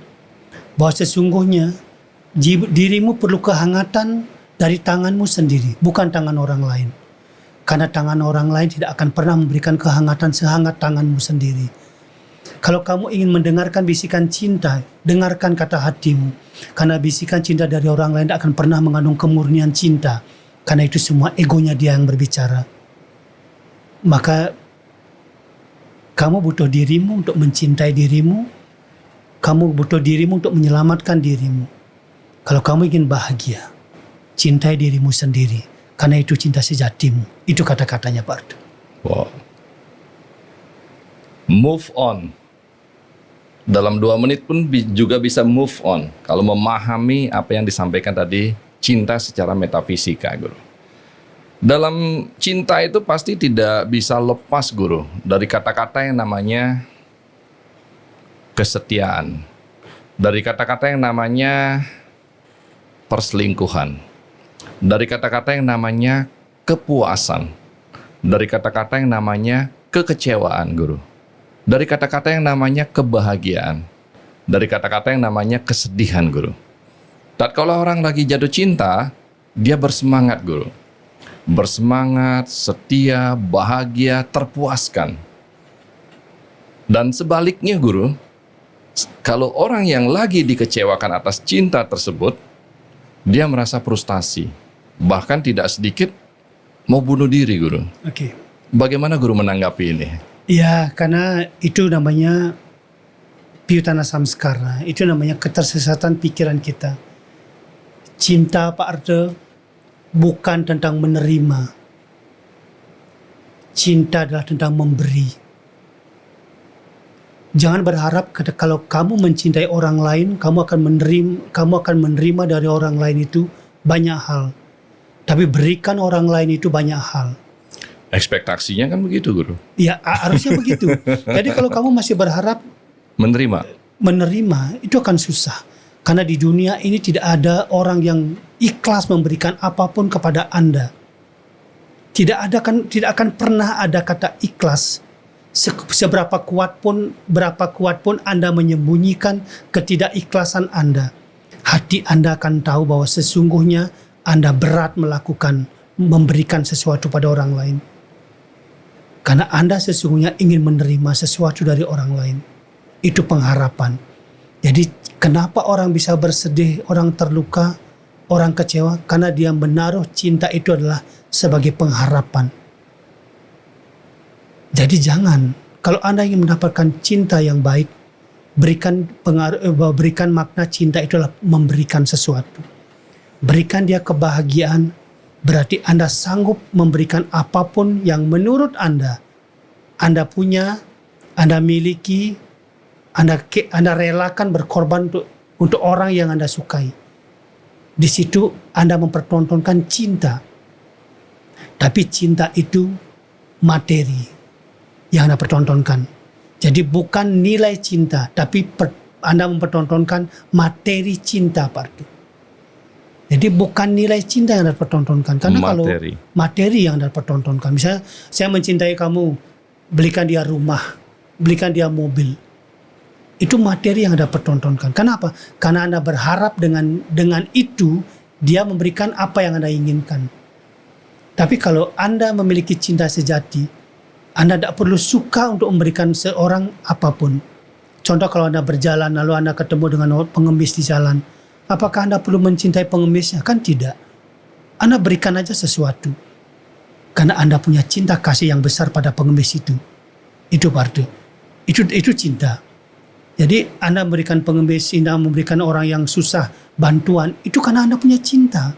Bahwa sesungguhnya dirimu perlu kehangatan dari tanganmu sendiri, bukan tangan orang lain. Karena tangan orang lain tidak akan pernah memberikan kehangatan sehangat tanganmu sendiri. Kalau kamu ingin mendengarkan bisikan cinta, dengarkan kata hatimu. Karena bisikan cinta dari orang lain tidak akan pernah mengandung kemurnian cinta. Karena itu semua egonya dia yang berbicara. Maka kamu butuh dirimu untuk mencintai dirimu. Kamu butuh dirimu untuk menyelamatkan dirimu. Kalau kamu ingin bahagia, cintai dirimu sendiri. Karena itu cinta sejatimu. Itu kata-katanya Pak Arthur. Wow. Move on. Dalam 2 menit pun juga bisa move on. Kalau memahami apa yang disampaikan tadi, cinta secara metafisika, Guru. Dalam cinta itu pasti tidak bisa lepas, Guru, dari kata-kata yang namanya kesetiaan. Dari kata-kata yang namanya perselingkuhan. Dari kata-kata yang namanya kepuasan. Dari kata-kata yang namanya kekecewaan, Guru. Dari kata-kata yang namanya kebahagiaan. Dari kata-kata yang namanya kesedihan, Guru. Tatkala orang lagi jatuh cinta, dia bersemangat, Guru. Bersemangat, setia, bahagia, terpuaskan. Dan sebaliknya, Guru, kalau orang yang lagi dikecewakan atas cinta tersebut, dia merasa frustasi. Bahkan tidak sedikit mau bunuh diri, Guru. Oke. Bagaimana Guru menanggapi ini? Ya, karena itu namanya piyutana samskara. Itu namanya ketersesatan pikiran kita. Cinta, Pak Arthur, bukan tentang menerima. Cinta adalah tentang memberi. Jangan berharap kalau kamu mencintai orang lain, kamu akan menerima dari orang lain itu banyak hal. Tapi berikan orang lain itu banyak hal. Ekspektasinya kan begitu, Guru. Ya, harusnya begitu. Jadi kalau kamu masih berharap menerima, itu akan susah. Karena di dunia ini tidak ada orang yang ikhlas memberikan apapun kepada Anda. Tidak akan pernah ada kata ikhlas. Berapa kuat pun Anda menyembunyikan ketidakikhlasan Anda, hati Anda akan tahu bahwa sesungguhnya Anda berat memberikan sesuatu pada orang lain. Karena Anda sesungguhnya ingin menerima sesuatu dari orang lain. Itu pengharapan. Jadi kenapa orang bisa bersedih, orang terluka, orang kecewa? Karena dia menaruh cinta itu adalah sebagai pengharapan. Jadi jangan, kalau Anda ingin mendapatkan cinta yang baik, berikan makna cinta itu adalah memberikan sesuatu. Berikan dia kebahagiaan, berarti Anda sanggup memberikan apapun yang menurut Anda punya, Anda miliki, Anda relakan berkorban untuk orang yang Anda sukai. Di situ Anda mempertontonkan cinta. Tapi cinta itu materi yang Anda pertontonkan. Jadi bukan nilai cinta, tapi Anda mempertontonkan materi cinta, Pak Arthur. Jadi bukan nilai cinta yang Anda pertontonkan. Karena kalau materi yang Anda pertontonkan. Misalnya saya mencintai kamu, belikan dia rumah, belikan dia mobil. Itu materi yang Anda pertontonkan. Kenapa? Karena Anda berharap dengan itu dia memberikan apa yang Anda inginkan. Tapi kalau Anda memiliki cinta sejati, Anda tidak perlu suka untuk memberikan seorang apapun. Contoh kalau Anda berjalan lalu Anda ketemu dengan pengemis di jalan. Apakah Anda perlu mencintai pengemisnya? Kan tidak. Anda berikan aja sesuatu. Karena Anda punya cinta kasih yang besar pada pengemis itu. Itu Pak Arthur. Itu cinta. Jadi Anda memberikan pengemis, Anda memberikan orang yang susah bantuan. Itu karena Anda punya cinta.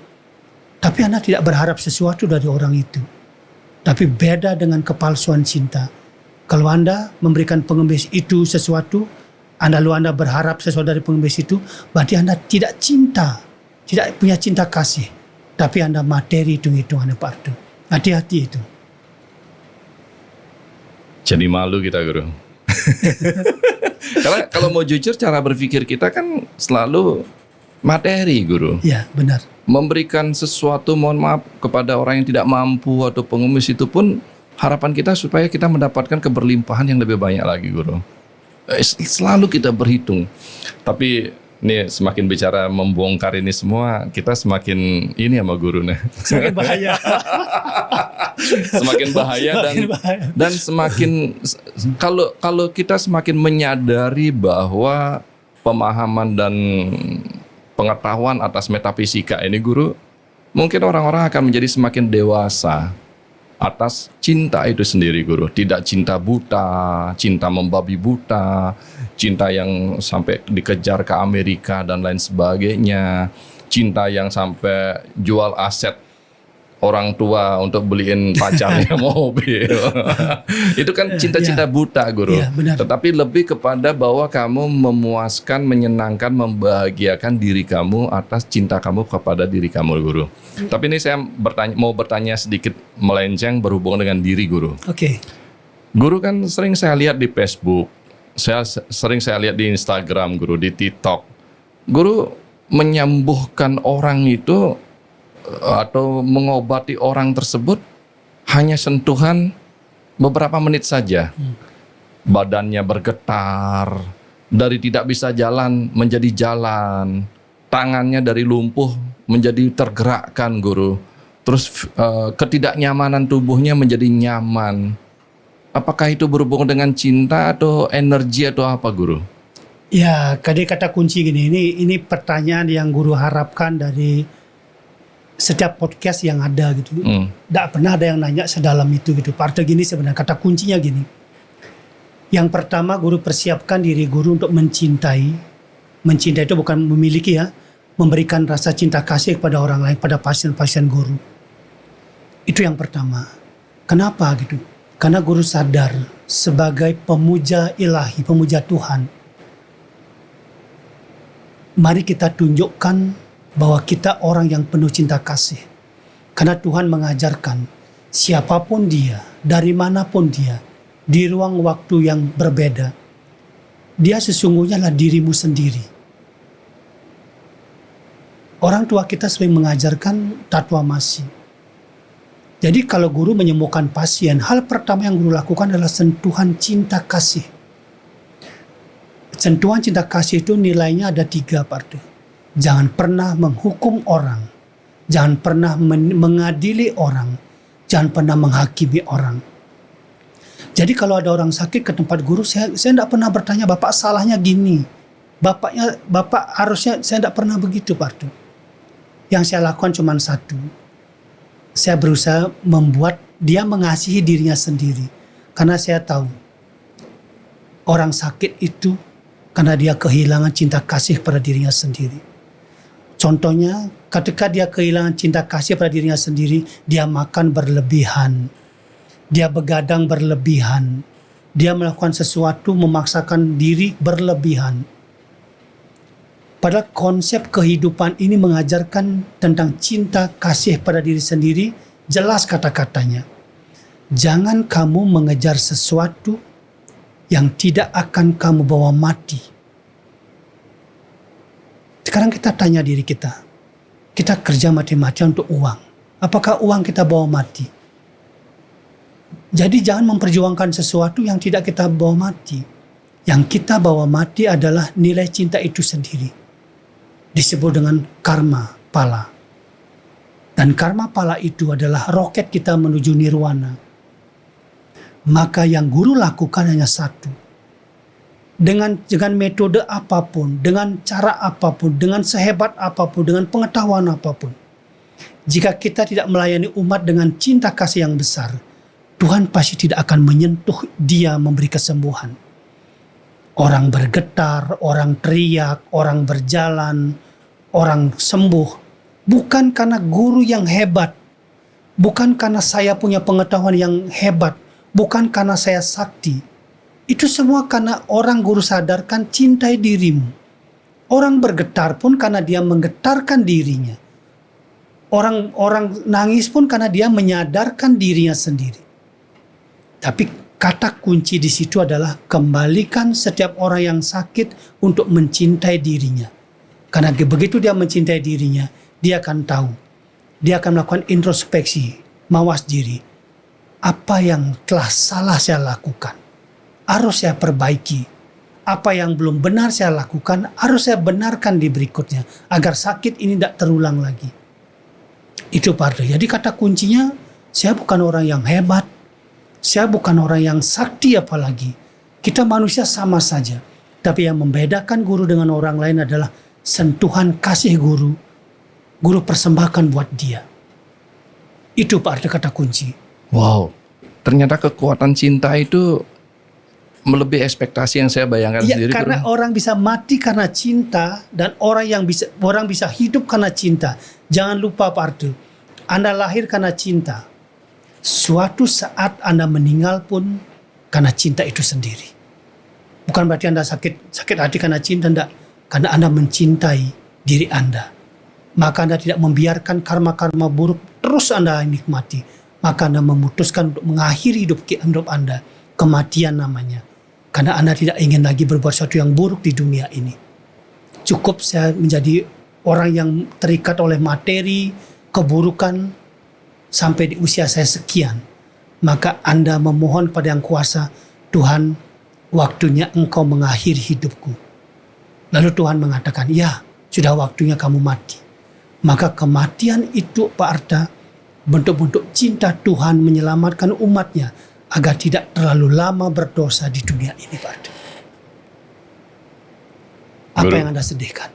Tapi Anda tidak berharap sesuatu dari orang itu. Tapi beda dengan kepalsuan cinta. Kalau Anda memberikan pengemis itu sesuatu, lalu Anda berharap sesuatu dari pengemis itu, berarti Anda tidak cinta, tidak punya cinta kasih. Tapi Anda materi hitung-hitungannya Pak Arthur. Hati-hati itu. Jadi malu kita, Guru. Karena kalau mau jujur, cara berpikir kita kan selalu materi, Guru. Ya, benar. Memberikan sesuatu, mohon maaf, kepada orang yang tidak mampu atau pengemis itu pun harapan kita supaya kita mendapatkan keberlimpahan yang lebih banyak lagi, Guru. Selalu kita berhitung. Tapi ini semakin bicara membongkar ini semua, kita semakin ini sama Guru nih. Semakin bahaya. Semakin bahaya dan semakin kalau kita semakin menyadari bahwa pemahaman dan pengetahuan atas metafisika ini, Guru, mungkin orang-orang akan menjadi semakin dewasa atas cinta itu sendiri, Guru. Tidak cinta buta, cinta membabi buta, cinta yang sampai dikejar ke Amerika dan lain sebagainya, cinta yang sampai jual aset orang tua untuk beliin pacarnya mobil. Itu kan cinta-cinta buta, Guru. Ya, benar. Tetapi lebih kepada bahwa kamu memuaskan, menyenangkan, membahagiakan diri kamu atas cinta kamu kepada diri kamu, Guru. Tapi ini saya mau bertanya sedikit melenceng berhubungan dengan diri, Guru. Oke. Guru kan sering saya lihat di Facebook, sering saya lihat di Instagram, Guru, di TikTok. Guru menyembuhkan orang itu atau mengobati orang tersebut hanya sentuhan beberapa menit saja. Badannya bergetar, dari tidak bisa jalan menjadi jalan, tangannya dari lumpuh menjadi tergerakkan, Guru. Terus ketidaknyamanan tubuhnya menjadi nyaman. Apakah itu berhubungan dengan cinta atau energi atau apa, Guru? Ya, kata kunci gini, ini pertanyaan yang Guru harapkan dari setiap podcast yang ada gitu. Tidak pernah ada yang nanya sedalam itu gitu. Partai gini sebenarnya, kata kuncinya gini. Yang pertama, Guru persiapkan diri Guru untuk mencintai. Mencintai itu bukan memiliki, ya. Memberikan rasa cinta kasih kepada orang lain, pada pasien-pasien Guru. Itu yang pertama. Kenapa gitu? Karena Guru sadar sebagai pemuja ilahi, pemuja Tuhan. Mari kita tunjukkan bahwa kita orang yang penuh cinta kasih. Karena Tuhan mengajarkan siapapun dia, dari manapun dia, di ruang waktu yang berbeda, dia sesungguhnya adalah dirimu sendiri. Orang tua kita sering mengajarkan tatwamasi. Jadi kalau Guru menyembuhkan pasien, hal pertama yang Guru lakukan adalah sentuhan cinta kasih. Sentuhan cinta kasih itu nilainya ada 3, Pak. Jangan pernah menghukum orang, jangan pernah mengadili orang, jangan pernah menghakimi orang. Jadi kalau ada orang sakit ke tempat Guru, saya tidak pernah bertanya, Bapak salahnya gini, Bapak harusnya, saya tidak pernah begitu, Pak. Yang saya lakukan cuma satu, saya berusaha membuat dia mengasihi dirinya sendiri. Karena saya tahu orang sakit itu karena dia kehilangan cinta kasih pada dirinya sendiri. Contohnya, ketika dia kehilangan cinta kasih pada dirinya sendiri, dia makan berlebihan, dia begadang berlebihan, dia melakukan sesuatu memaksakan diri berlebihan. Padahal konsep kehidupan ini mengajarkan tentang cinta kasih pada diri sendiri, jelas kata-katanya. Jangan kamu mengejar sesuatu yang tidak akan kamu bawa mati. Sekarang kita tanya diri kita kerja mati-matian untuk uang. Apakah uang kita bawa mati? Jadi jangan memperjuangkan sesuatu yang tidak kita bawa mati. Yang kita bawa mati adalah nilai cinta itu sendiri. Disebut dengan karma pala. Dan karma pala itu adalah roket kita menuju nirwana. Maka yang Guru lakukan hanya satu. Dengan metode apapun, dengan cara apapun, dengan sehebat apapun, dengan pengetahuan apapun. Jika kita tidak melayani umat dengan cinta kasih yang besar, Tuhan pasti tidak akan menyentuh dia memberi kesembuhan. Orang bergetar, orang teriak, orang berjalan, orang sembuh. Bukan karena Guru yang hebat, bukan karena saya punya pengetahuan yang hebat, bukan karena saya sakti. Itu semua karena orang Guru sadarkan cintai dirimu. Orang bergetar pun karena dia menggetarkan dirinya. Orang nangis pun karena dia menyadarkan dirinya sendiri. Tapi kata kunci di situ adalah kembalikan setiap orang yang sakit untuk mencintai dirinya. Karena begitu dia mencintai dirinya, dia akan tahu. Dia akan melakukan introspeksi, mawas diri. Apa yang telah salah saya lakukan, harus saya perbaiki. Apa yang belum benar saya lakukan, harus saya benarkan di berikutnya. Agar sakit ini tidak terulang lagi. Itu Pak Ardo. Jadi kata kuncinya, saya bukan orang yang hebat. Saya bukan orang yang sakti apalagi. Kita manusia sama saja. Tapi yang membedakan guru dengan orang lain adalah sentuhan kasih guru. Guru persembahkan buat dia. Itu Pak Ardo kata kunci. Wow, ternyata kekuatan cinta itu melebihi ekspektasi yang saya bayangkan Ya, sendiri. karena orang bisa mati karena cinta dan orang bisa hidup karena cinta. Jangan lupa Pak Ardo, Anda lahir karena cinta. Suatu saat Anda meninggal pun karena cinta itu sendiri. Bukan berarti Anda sakit hati karena cinta, enggak. Karena Anda mencintai diri Anda. Maka Anda tidak membiarkan karma-karma buruk terus Anda nikmati. Maka Anda memutuskan untuk mengakhiri hidup Anda. Kematian namanya. Karena Anda tidak ingin lagi berbuat sesuatu yang buruk di dunia ini. Cukup saya menjadi orang yang terikat oleh materi, keburukan, sampai di usia saya sekian. Maka Anda memohon pada Yang Kuasa, Tuhan, waktunya Engkau mengakhiri hidupku. Lalu Tuhan mengatakan, ya, sudah waktunya kamu mati. Maka kematian itu Pak Arta, bentuk-bentuk cinta Tuhan menyelamatkan umatnya agar tidak terlalu lama berdosa di dunia ini Pak Arta. Apa Guru. yang Anda sedihkan?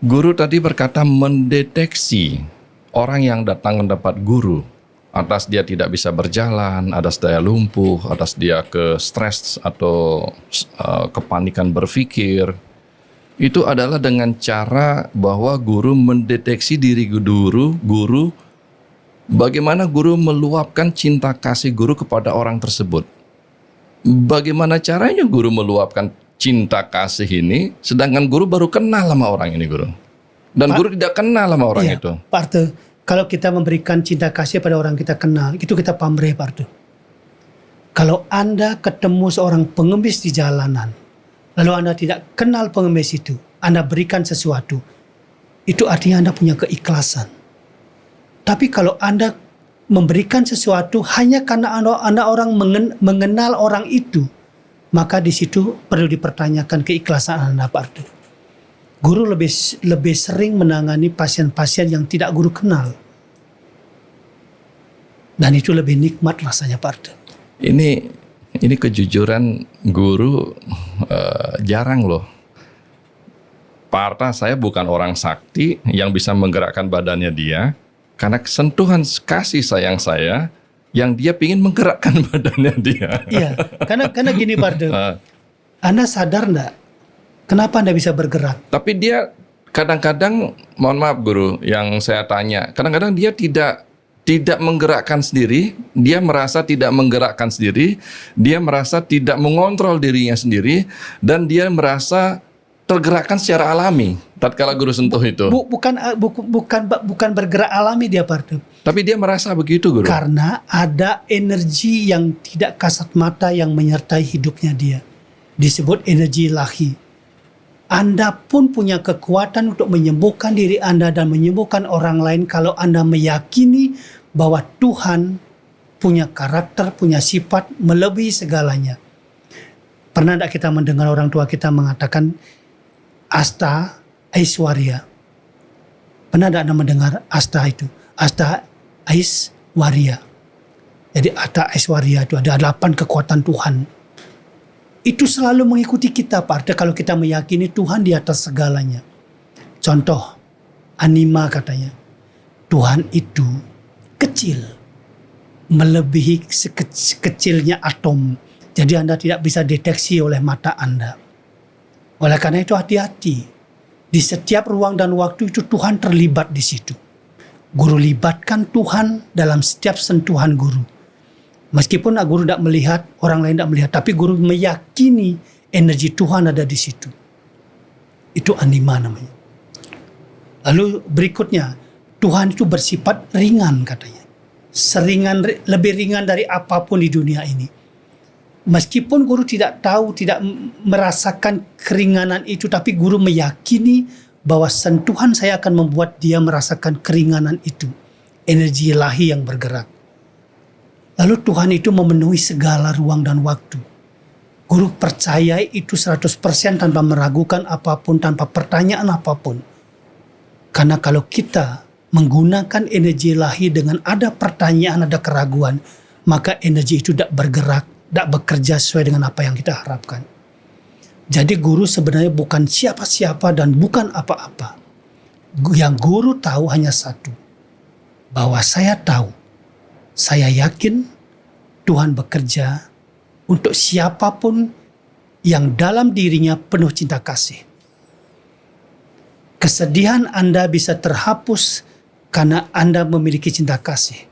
Guru tadi berkata mendeteksi orang yang datang mendapat guru atas dia tidak bisa berjalan, atas dia lumpuh, atas dia ke stres atau kepanikan berpikir. Itu adalah dengan cara bahwa guru mendeteksi diri guru, bagaimana guru meluapkan cinta kasih guru kepada orang tersebut. Bagaimana caranya guru meluapkan cinta kasih ini, sedangkan guru baru kenal sama orang ini guru. Dan guru tidak kenal sama orang Iya, itu. Pak Arto, kalau kita memberikan cinta kasih pada orang kita kenal, itu kita pamrih Pak Arto. Kalau Anda ketemu seorang pengemis di jalanan, lalu Anda tidak kenal pengemis itu, Anda berikan sesuatu, itu artinya Anda punya keikhlasan. Tapi kalau Anda memberikan sesuatu hanya karena Anda orang mengenal orang itu, maka di situ perlu dipertanyakan keikhlasan Anda Pak Arto. Guru lebih sering menangani pasien-pasien yang tidak guru kenal. Dan itu lebih nikmat rasanya Pak Arto. Ini kejujuran guru jarang loh. Pak Arta, saya bukan orang sakti yang bisa menggerakkan badannya dia. Karena sentuhan kasih sayang saya yang dia ingin menggerakkan badannya dia. Iya, karena gini Pak Arto. Anda sadar enggak? Kenapa Anda bisa bergerak? Tapi dia kadang-kadang, mohon maaf guru, yang saya tanya, kadang-kadang dia tidak menggerakkan sendiri, dia merasa tidak menggerakkan sendiri, dia merasa tidak mengontrol dirinya sendiri, dan dia merasa tergerakkan secara alami tatkala guru sentuh itu. Bukan bergerak alami dia Pak Arto. Tapi dia merasa begitu guru. Karena ada energi yang tidak kasat mata yang menyertai hidupnya dia. Disebut energi ilahi. Anda pun punya kekuatan untuk menyembuhkan diri Anda dan menyembuhkan orang lain kalau Anda meyakini bahwa Tuhan punya karakter, punya sifat melebihi segalanya. Pernah tidak kita mendengar orang tua kita mengatakan Asta Aishwarya? Pernah tidak Anda mendengar Asta itu? Asta Aishwarya. Jadi Asta Aishwarya itu ada 8 kekuatan Tuhan. Itu selalu mengikuti kita Pak Arta kalau kita meyakini Tuhan di atas segalanya. Contoh, anima katanya. Tuhan itu kecil. Melebihi kecilnya atom. Jadi Anda tidak bisa deteksi oleh mata Anda. Oleh karena itu hati-hati. Di setiap ruang dan waktu itu Tuhan terlibat di situ. Guru libatkan Tuhan dalam setiap sentuhan guru. Meskipun guru tidak melihat, orang lain tidak melihat, tapi guru meyakini energi Tuhan ada di situ. Itu anima namanya. Lalu berikutnya, Tuhan itu bersifat ringan katanya. lebih ringan dari apapun di dunia ini. Meskipun guru tidak tahu, tidak merasakan keringanan itu, tapi guru meyakini bahwa sentuhan saya akan membuat dia merasakan keringanan itu. Energi ilahi yang bergerak. Lalu Tuhan itu memenuhi segala ruang dan waktu. Guru percaya itu 100% tanpa meragukan apapun, tanpa pertanyaan apapun. Karena kalau kita menggunakan energi ilahi dengan ada pertanyaan, ada keraguan, maka energi itu tidak bergerak, tidak bekerja sesuai dengan apa yang kita harapkan. Jadi guru sebenarnya bukan siapa-siapa dan bukan apa-apa. Yang guru tahu hanya satu, bahwa saya tahu, saya yakin Tuhan bekerja untuk siapapun yang dalam dirinya penuh cinta kasih. Kesedihan Anda bisa terhapus karena Anda memiliki cinta kasih.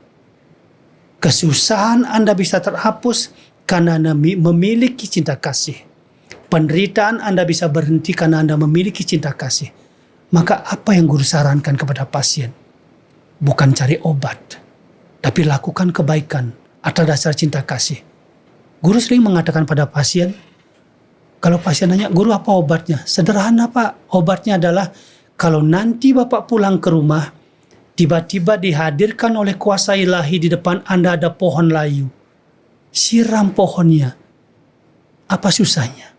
Kesusahan Anda bisa terhapus karena Anda memiliki cinta kasih. Penderitaan Anda bisa berhenti karena Anda memiliki cinta kasih. Maka apa yang guru sarankan kepada pasien? Bukan cari obat, tapi lakukan kebaikan atas dasar cinta kasih. Guru sering mengatakan pada pasien, kalau pasien nanya, guru apa obatnya? Sederhana Pak, obatnya adalah kalau nanti Bapak pulang ke rumah, tiba-tiba dihadirkan oleh kuasa ilahi di depan Anda ada pohon layu. Siram pohonnya. Apa susahnya?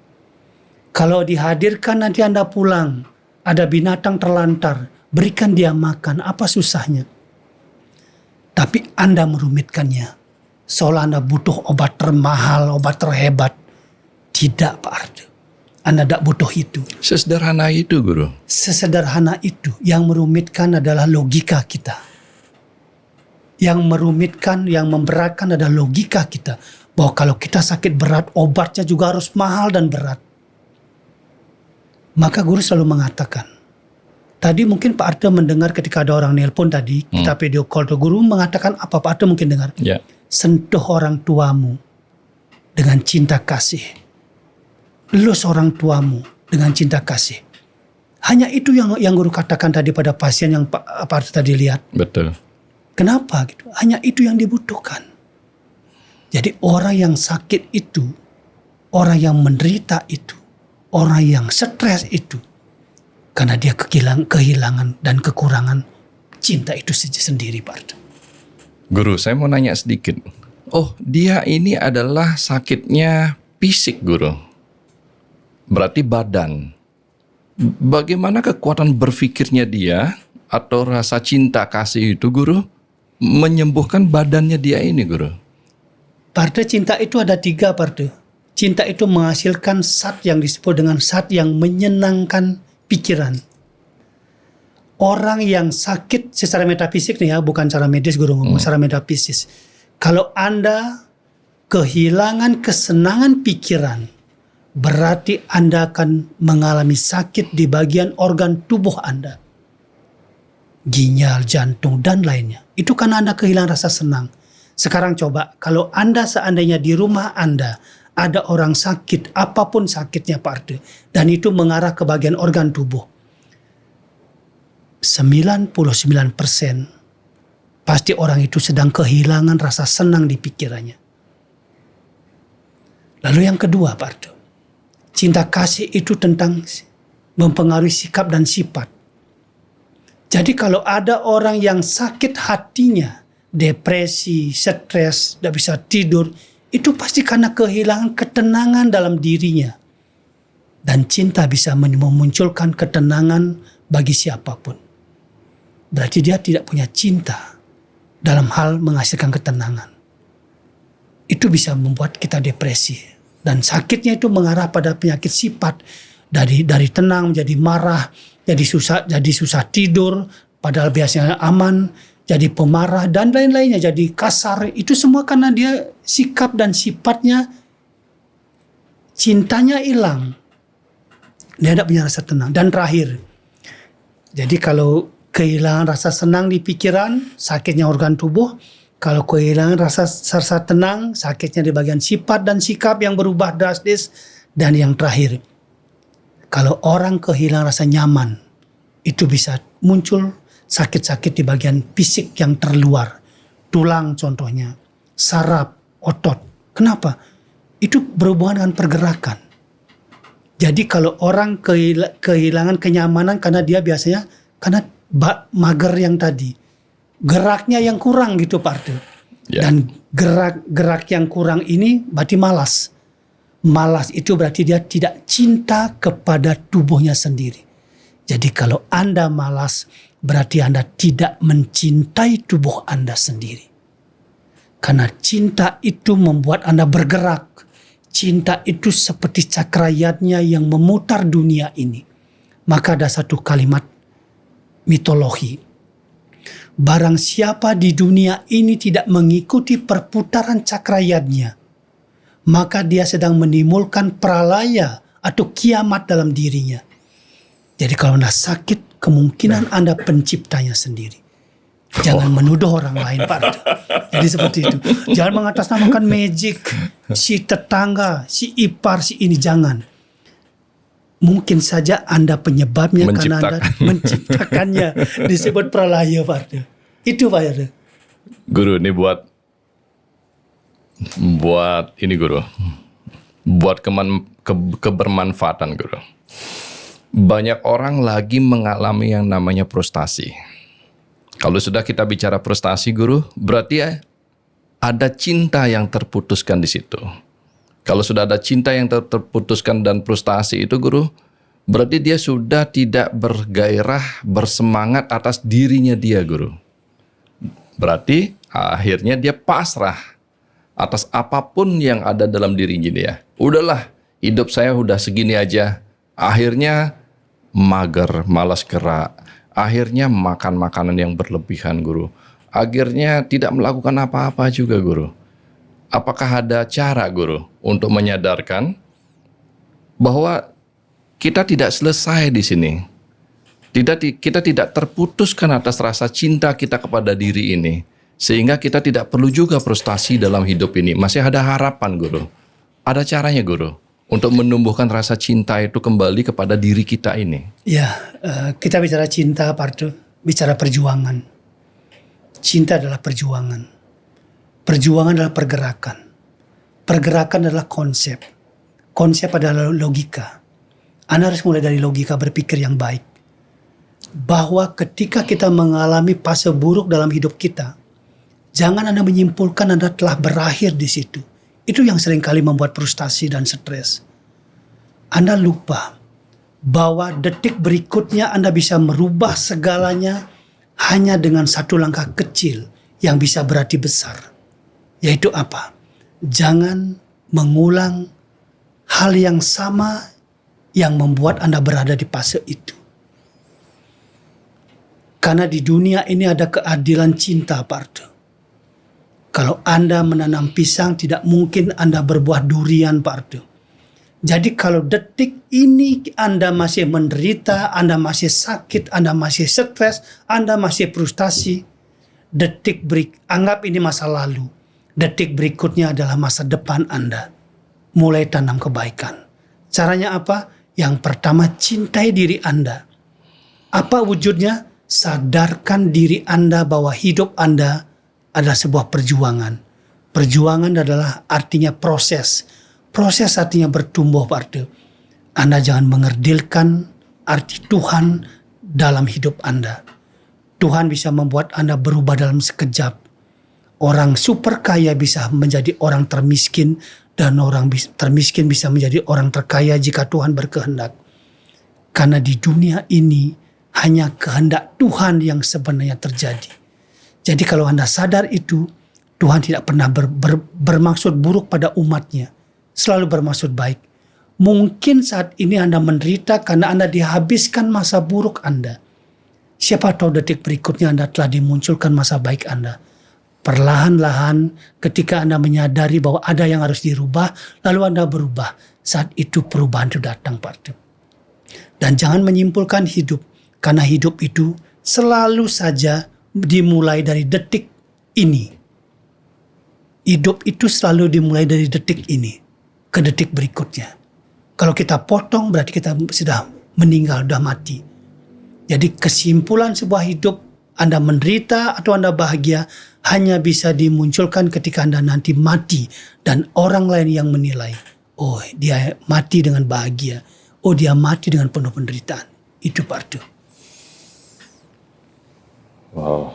Kalau dihadirkan nanti Anda pulang, ada binatang terlantar, berikan dia makan. Apa susahnya? Tapi Anda merumitkannya. Seolah Anda butuh obat termahal, obat terhebat. Tidak Pak Ardo. Anda tidak butuh itu. Sesederhana itu guru. Sesederhana itu. Yang merumitkan adalah logika kita. Yang merumitkan, yang memberatkan adalah logika kita. Bahwa kalau kita sakit berat, obatnya juga harus mahal dan berat. Maka guru selalu mengatakan. Tadi mungkin Pak Ardo mendengar ketika ada orang nelpon tadi. Kita video call. Guru mengatakan apa? Pak Ardo mungkin dengar. Ya. Sentuh orang tuamu dengan cinta kasih. Elus orang tuamu dengan cinta kasih. Hanya itu yang guru katakan tadi pada pasien yang Pak Ardo tadi lihat. Betul. Kenapa gitu? Hanya itu yang dibutuhkan. Jadi orang yang sakit itu, orang yang menderita itu, orang yang stres itu, karena dia kehilangan dan kekurangan cinta itu sendiri, Pak Ardo. Guru, saya mau nanya sedikit. Oh, dia ini adalah sakitnya fisik, guru. Berarti badan. Bagaimana kekuatan berpikirnya dia atau rasa cinta kasih itu, guru, menyembuhkan badannya dia ini, guru? Pak Ardo, cinta itu ada 3, Pak Ardo. Cinta itu menghasilkan zat yang disebut dengan zat yang menyenangkan pikiran. Orang yang sakit secara metafisik nih ya, bukan secara medis guru ngomong, secara metafisik. Kalau Anda kehilangan kesenangan pikiran, berarti Anda akan mengalami sakit di bagian organ tubuh Anda. Ginjal, jantung, dan lainnya. Itu karena Anda kehilangan rasa senang. Sekarang coba, kalau Anda seandainya di rumah Anda, ada orang sakit, apapun sakitnya Pak Ardo, dan itu mengarah ke bagian organ tubuh. 99% pasti orang itu sedang kehilangan rasa senang di pikirannya. Lalu yang kedua Pak Ardo, cinta kasih itu tentang mempengaruhi sikap dan sifat. Jadi kalau ada orang yang sakit hatinya, depresi, stres, tidak bisa tidur, itu pasti karena kehilangan ketenangan dalam dirinya. Dan cinta bisa memunculkan ketenangan bagi siapapun. Berarti dia tidak punya cinta dalam hal menghasilkan ketenangan. Itu bisa membuat kita depresi. Dan sakitnya itu mengarah pada penyakit sifat. Dari tenang menjadi marah, jadi susah tidur, padahal biasanya aman, jadi pemarah, dan lain-lainnya, jadi kasar. Itu semua karena dia sikap dan sifatnya, cintanya hilang. Dia tidak punya rasa tenang. Dan terakhir, jadi kalau kehilangan rasa senang di pikiran, sakitnya organ tubuh. Kalau kehilangan rasa tenang, sakitnya di bagian sifat dan sikap yang berubah drastis. Dan yang terakhir, kalau orang kehilangan rasa nyaman, itu bisa muncul sakit-sakit di bagian fisik yang terluar. tulang contohnya, saraf, otot. Kenapa? Itu berhubungan dengan pergerakan. Jadi kalau orang kehilangan kenyamanan karena dia biasanya karena mager yang tadi, geraknya yang kurang gitu Pak Ardo. Ya. Dan gerak yang kurang ini berarti malas. Malas itu berarti dia tidak cinta kepada tubuhnya sendiri. Jadi kalau Anda malas, berarti Anda tidak mencintai tubuh Anda sendiri. Karena cinta itu membuat Anda bergerak. Cinta itu seperti cakrayatnya yang memutar dunia ini. Maka ada satu kalimat mitologi. Barang siapa di dunia ini tidak mengikuti perputaran cakrayatnya, maka dia sedang menimbulkan pralaya atau kiamat dalam dirinya. Jadi kalau Anda sakit, kemungkinan Anda penciptanya sendiri. Jangan menuduh orang lain, Pak. Jadi seperti itu. Jangan mengatasnamakan magic, si tetangga, si ipar, si ini. Jangan. Mungkin saja Anda penyebabnya karena Anda menciptakannya. Disebut pralaya, Pak. Itu, Pak. Guru, ini buat ini Guru. Buat kebermanfaatan, Guru. Banyak orang lagi mengalami yang namanya frustasi. Kalau sudah kita bicara frustasi, Guru, berarti ya ada cinta yang terputuskan di situ. Kalau sudah ada cinta yang terputuskan dan frustasi itu, Guru, berarti dia sudah tidak bergairah, bersemangat atas dirinya dia, Guru. Berarti akhirnya dia pasrah atas apapun yang ada dalam dirinya dia. Udahlah, hidup saya udah segini aja. Akhirnya mager, malas gerak. Akhirnya makan makanan yang berlebihan, Guru. Akhirnya tidak melakukan apa-apa juga, Guru. Apakah ada cara, Guru, untuk menyadarkan bahwa kita tidak selesai di sini? Kita tidak terputuskan atas rasa cinta kita kepada diri ini. Sehingga kita tidak perlu juga frustasi dalam hidup ini. Masih ada harapan, Guru. Ada caranya, Guru, untuk menumbuhkan rasa cinta itu kembali kepada diri kita ini. Ya, kita bicara cinta, Pak Ardo, bicara perjuangan. Cinta adalah perjuangan. Perjuangan adalah pergerakan. Pergerakan adalah konsep. Konsep adalah logika. Anda harus mulai dari logika berpikir yang baik. Bahwa ketika kita mengalami fase buruk dalam hidup kita, jangan Anda menyimpulkan Anda telah berakhir di situ. Itu yang seringkali membuat frustasi dan stres. Anda lupa bahwa detik berikutnya Anda bisa merubah segalanya hanya dengan satu langkah kecil yang bisa berarti besar. Yaitu apa? Jangan mengulang hal yang sama yang membuat Anda berada di fase itu. Karena di dunia ini ada keadilan cinta, Pak Ardo. Kalau Anda menanam pisang, tidak mungkin Anda berbuah durian, Pak Ardo. Jadi kalau detik ini Anda masih menderita, Anda masih sakit, Anda masih stres, Anda masih frustasi, anggap ini masa lalu. Detik berikutnya adalah masa depan Anda. Mulai tanam kebaikan. Caranya apa? Yang pertama, cintai diri Anda. Apa wujudnya? Sadarkan diri Anda bahwa hidup Anda adalah sebuah perjuangan. Perjuangan adalah artinya proses. Proses artinya bertumbuh, Pak Ardo. Anda jangan mengerdilkan arti Tuhan dalam hidup Anda. Tuhan bisa membuat Anda berubah dalam sekejap. Orang super kaya bisa menjadi orang termiskin, dan orang termiskin bisa menjadi orang terkaya jika Tuhan berkehendak. Karena di dunia ini hanya kehendak Tuhan yang sebenarnya terjadi. Jadi kalau Anda sadar itu, Tuhan tidak pernah bermaksud buruk pada umatnya. Selalu bermaksud baik. Mungkin saat ini Anda menderita karena Anda dihabiskan masa buruk Anda. Siapa tahu detik berikutnya Anda telah dimunculkan masa baik Anda. Perlahan-lahan ketika Anda menyadari bahwa ada yang harus dirubah, lalu Anda berubah. Saat itu perubahan itu datang, Pak Ardo. Dan jangan menyimpulkan hidup. Karena hidup itu selalu saja dimulai dari detik ini. Hidup itu selalu dimulai dari detik ini ke detik berikutnya. Kalau kita potong berarti kita sudah meninggal, sudah mati. Jadi kesimpulan sebuah hidup, Anda menderita atau Anda bahagia, hanya bisa dimunculkan ketika Anda nanti mati dan orang lain yang menilai, oh dia mati dengan bahagia, oh dia mati dengan penuh penderitaan. Itu Pak Ardo. Wow.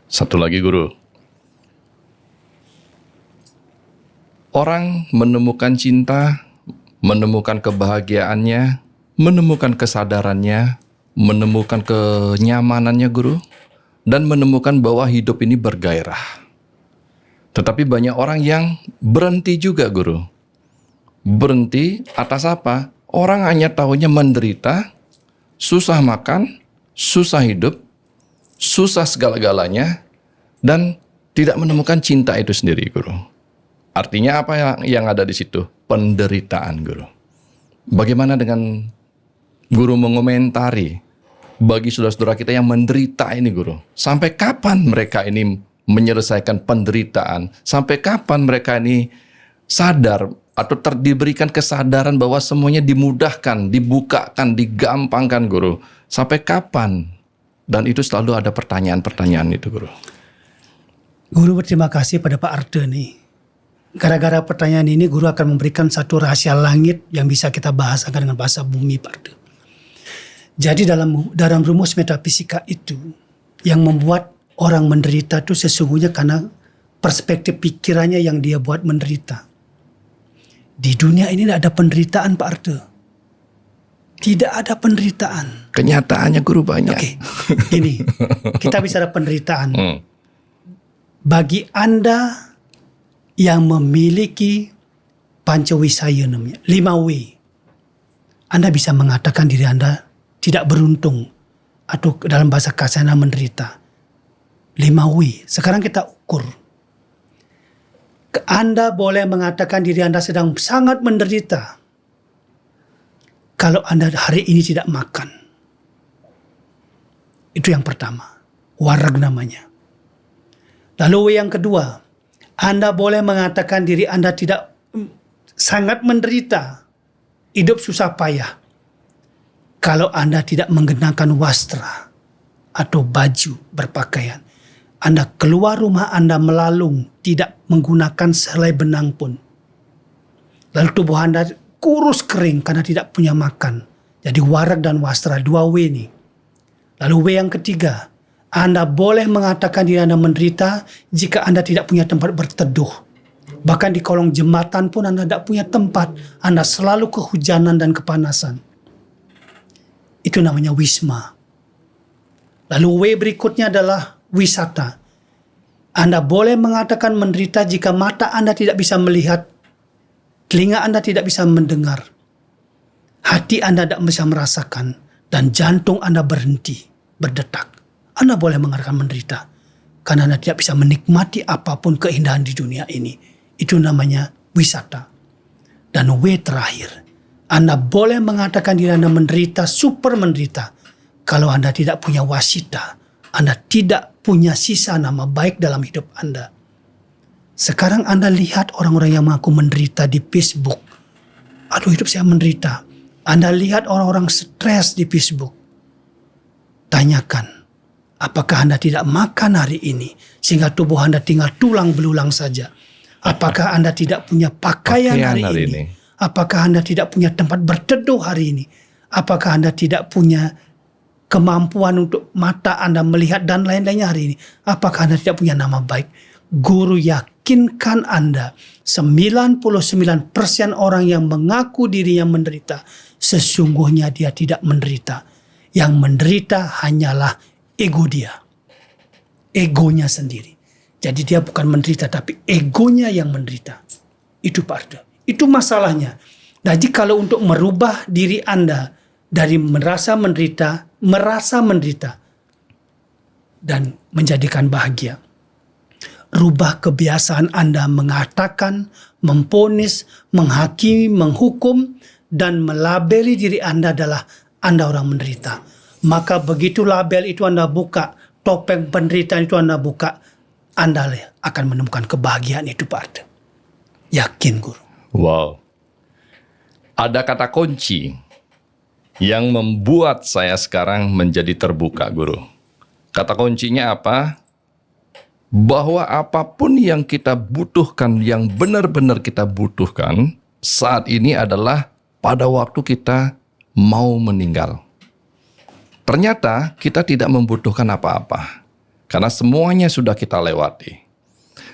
Satu lagi Guru. Orang menemukan cinta, menemukan kebahagiaannya, menemukan kesadarannya, menemukan kenyamanannya Guru, dan menemukan bahwa hidup ini bergairah. Tetapi banyak orang yang berhenti juga Guru. Berhenti atas apa? Orang hanya tahunya menderita, susah makan, susah hidup, susah segala-galanya, dan tidak menemukan cinta itu sendiri Guru. Artinya apa yang ada di situ? Penderitaan Guru. Bagaimana dengan Guru mengomentari bagi saudara-saudara kita yang menderita ini Guru? Sampai kapan mereka ini menyelesaikan penderitaan? Sampai kapan mereka ini sadar atau diberikan kesadaran bahwa semuanya dimudahkan, dibukakan, digampangkan Guru? Sampai kapan? Dan itu selalu ada pertanyaan-pertanyaan itu Guru. Guru berterima kasih pada Pak Ardo nih. Gara-gara pertanyaan ini Guru akan memberikan satu rahasia langit yang bisa kita bahasakan dengan bahasa bumi Pak Ardo. Jadi dalam rumus metafisika itu yang membuat orang menderita itu sesungguhnya karena perspektif pikirannya yang dia buat menderita. Di dunia ini tidak ada penderitaan Pak Ardo. Tidak ada penderitaan. Kenyataannya Guru banyak. Oke, gini, kita bicara penderitaan. Bagi Anda yang memiliki pancawisaya namanya, 5W, Anda bisa mengatakan diri Anda tidak beruntung atau dalam bahasa kasarnya menderita. 5W. Sekarang kita ukur. Anda boleh mengatakan diri Anda sedang sangat menderita kalau Anda hari ini tidak makan. Itu yang pertama. Warag namanya. Lalu W yang kedua, Anda boleh mengatakan diri Anda tidak sangat menderita, hidup susah payah, kalau Anda tidak mengenakan wastra atau baju berpakaian. Anda keluar rumah Anda melalung, tidak menggunakan selai benang pun. Lalu tubuh Anda kurus kering karena tidak punya makan. Jadi warak dan wastra, 2W ini. Lalu W yang ketiga, Anda boleh mengatakan diri Anda menderita jika Anda tidak punya tempat berteduh. Bahkan di kolong jembatan pun Anda tidak punya tempat. Anda selalu kehujanan dan kepanasan. Itu namanya wisma. Lalu W berikutnya adalah wisata. Anda boleh mengatakan menderita jika mata Anda tidak bisa melihat, telinga Anda tidak bisa mendengar, hati Anda tidak bisa merasakan, dan jantung Anda berhenti berdetak. Anda boleh mengatakan menderita karena Anda tidak bisa menikmati apapun keindahan di dunia ini. Itu namanya wisata. Dan W terakhir, Anda boleh mengatakan diri Anda menderita, super menderita, kalau Anda tidak punya wasita, Anda tidak punya sisa nama baik dalam hidup Anda. Sekarang Anda lihat orang-orang yang mengaku menderita di Facebook. Aduh, hidup saya menderita. Anda lihat orang-orang stres di Facebook. Tanyakan, apakah Anda tidak makan hari ini sehingga tubuh Anda tinggal tulang belulang saja? Apakah Anda tidak punya pakaian hari ini? Apakah Anda tidak punya tempat berteduh hari ini? Apakah Anda tidak punya kemampuan untuk mata Anda melihat dan lain-lainnya hari ini? Apakah Anda tidak punya nama baik? Guru yakinkan Anda, 99% orang yang mengaku dirinya menderita, sesungguhnya dia tidak menderita. Yang menderita hanyalah ego dia. Egonya sendiri. Jadi dia bukan menderita, tapi egonya yang menderita. Itu Pak Ardo. Itu masalahnya. Jadi kalau untuk merubah diri Anda dari merasa menderita, dan menjadikan bahagia. Rubah kebiasaan Anda mengatakan, memponis, menghakimi, menghukum, dan melabeli diri Anda adalah Anda orang menderita. Maka begitu label itu Anda buka, topeng penderitaan itu Anda buka, Anda akan menemukan kebahagiaan itu Pak Ardo. Yakin Guru. Wow. Ada kata kunci yang membuat saya sekarang menjadi terbuka Guru. Kata kuncinya apa? bahwa apapun yang kita butuhkan, yang benar-benar kita butuhkan saat ini adalah pada waktu kita mau meninggal. Ternyata kita tidak membutuhkan apa-apa, karena semuanya sudah kita lewati.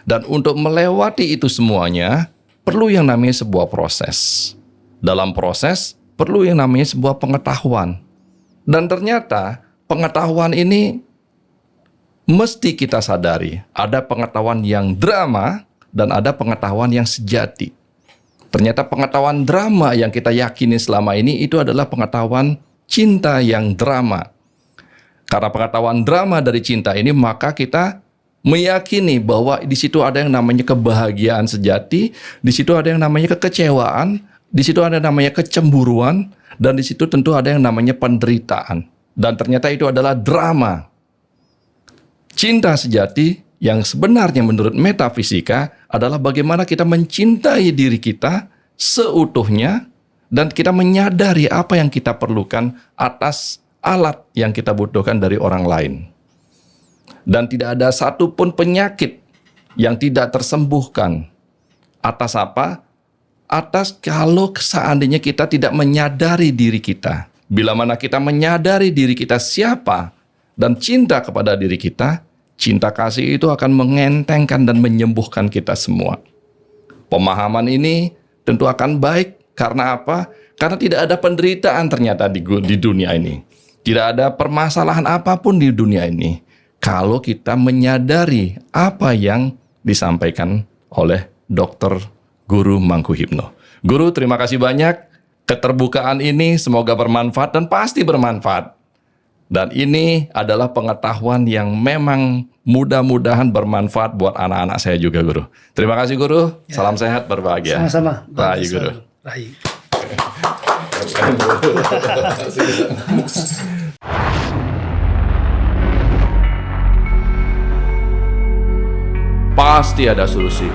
Dan untuk melewati itu semuanya, perlu yang namanya sebuah proses. Dalam proses, perlu yang namanya sebuah pengetahuan. Dan ternyata pengetahuan ini mesti kita sadari. Ada pengetahuan yang drama dan ada pengetahuan yang sejati. Ternyata pengetahuan drama yang kita yakini selama ini itu adalah pengetahuan cinta yang drama. Karena pengetahuan drama dari cinta ini, maka kita meyakini bahwa di situ ada yang namanya kebahagiaan sejati, di situ ada yang namanya kekecewaan, di situ ada yang namanya kecemburuan, dan di situ tentu ada yang namanya penderitaan. Dan ternyata itu adalah drama. Cinta sejati yang sebenarnya menurut metafisika adalah bagaimana kita mencintai diri kita seutuhnya dan kita menyadari apa yang kita perlukan atas alat yang kita butuhkan dari orang lain. Dan tidak ada satupun penyakit yang tidak tersembuhkan. Atas apa? Atas kalau seandainya kita tidak menyadari diri kita. Bila mana kita menyadari diri kita siapa dan cinta kepada diri kita, cinta kasih itu akan mengentengkan dan menyembuhkan kita semua. Pemahaman ini tentu akan baik. Karena apa? Karena tidak ada penderitaan ternyata di dunia ini. Tidak ada permasalahan apapun di dunia ini kalau kita menyadari apa yang disampaikan oleh Dr. Guru Mangkuhipno. Guru, terima kasih banyak. Keterbukaan ini semoga bermanfaat dan pasti bermanfaat. Dan ini adalah pengetahuan yang memang mudah-mudahan bermanfaat buat anak-anak saya juga, Guru. Terima kasih, Guru. Ya. Salam sehat, berbahagia. Sama-sama. Rahayu, Guru. Rahayu. Pasti ada solusi.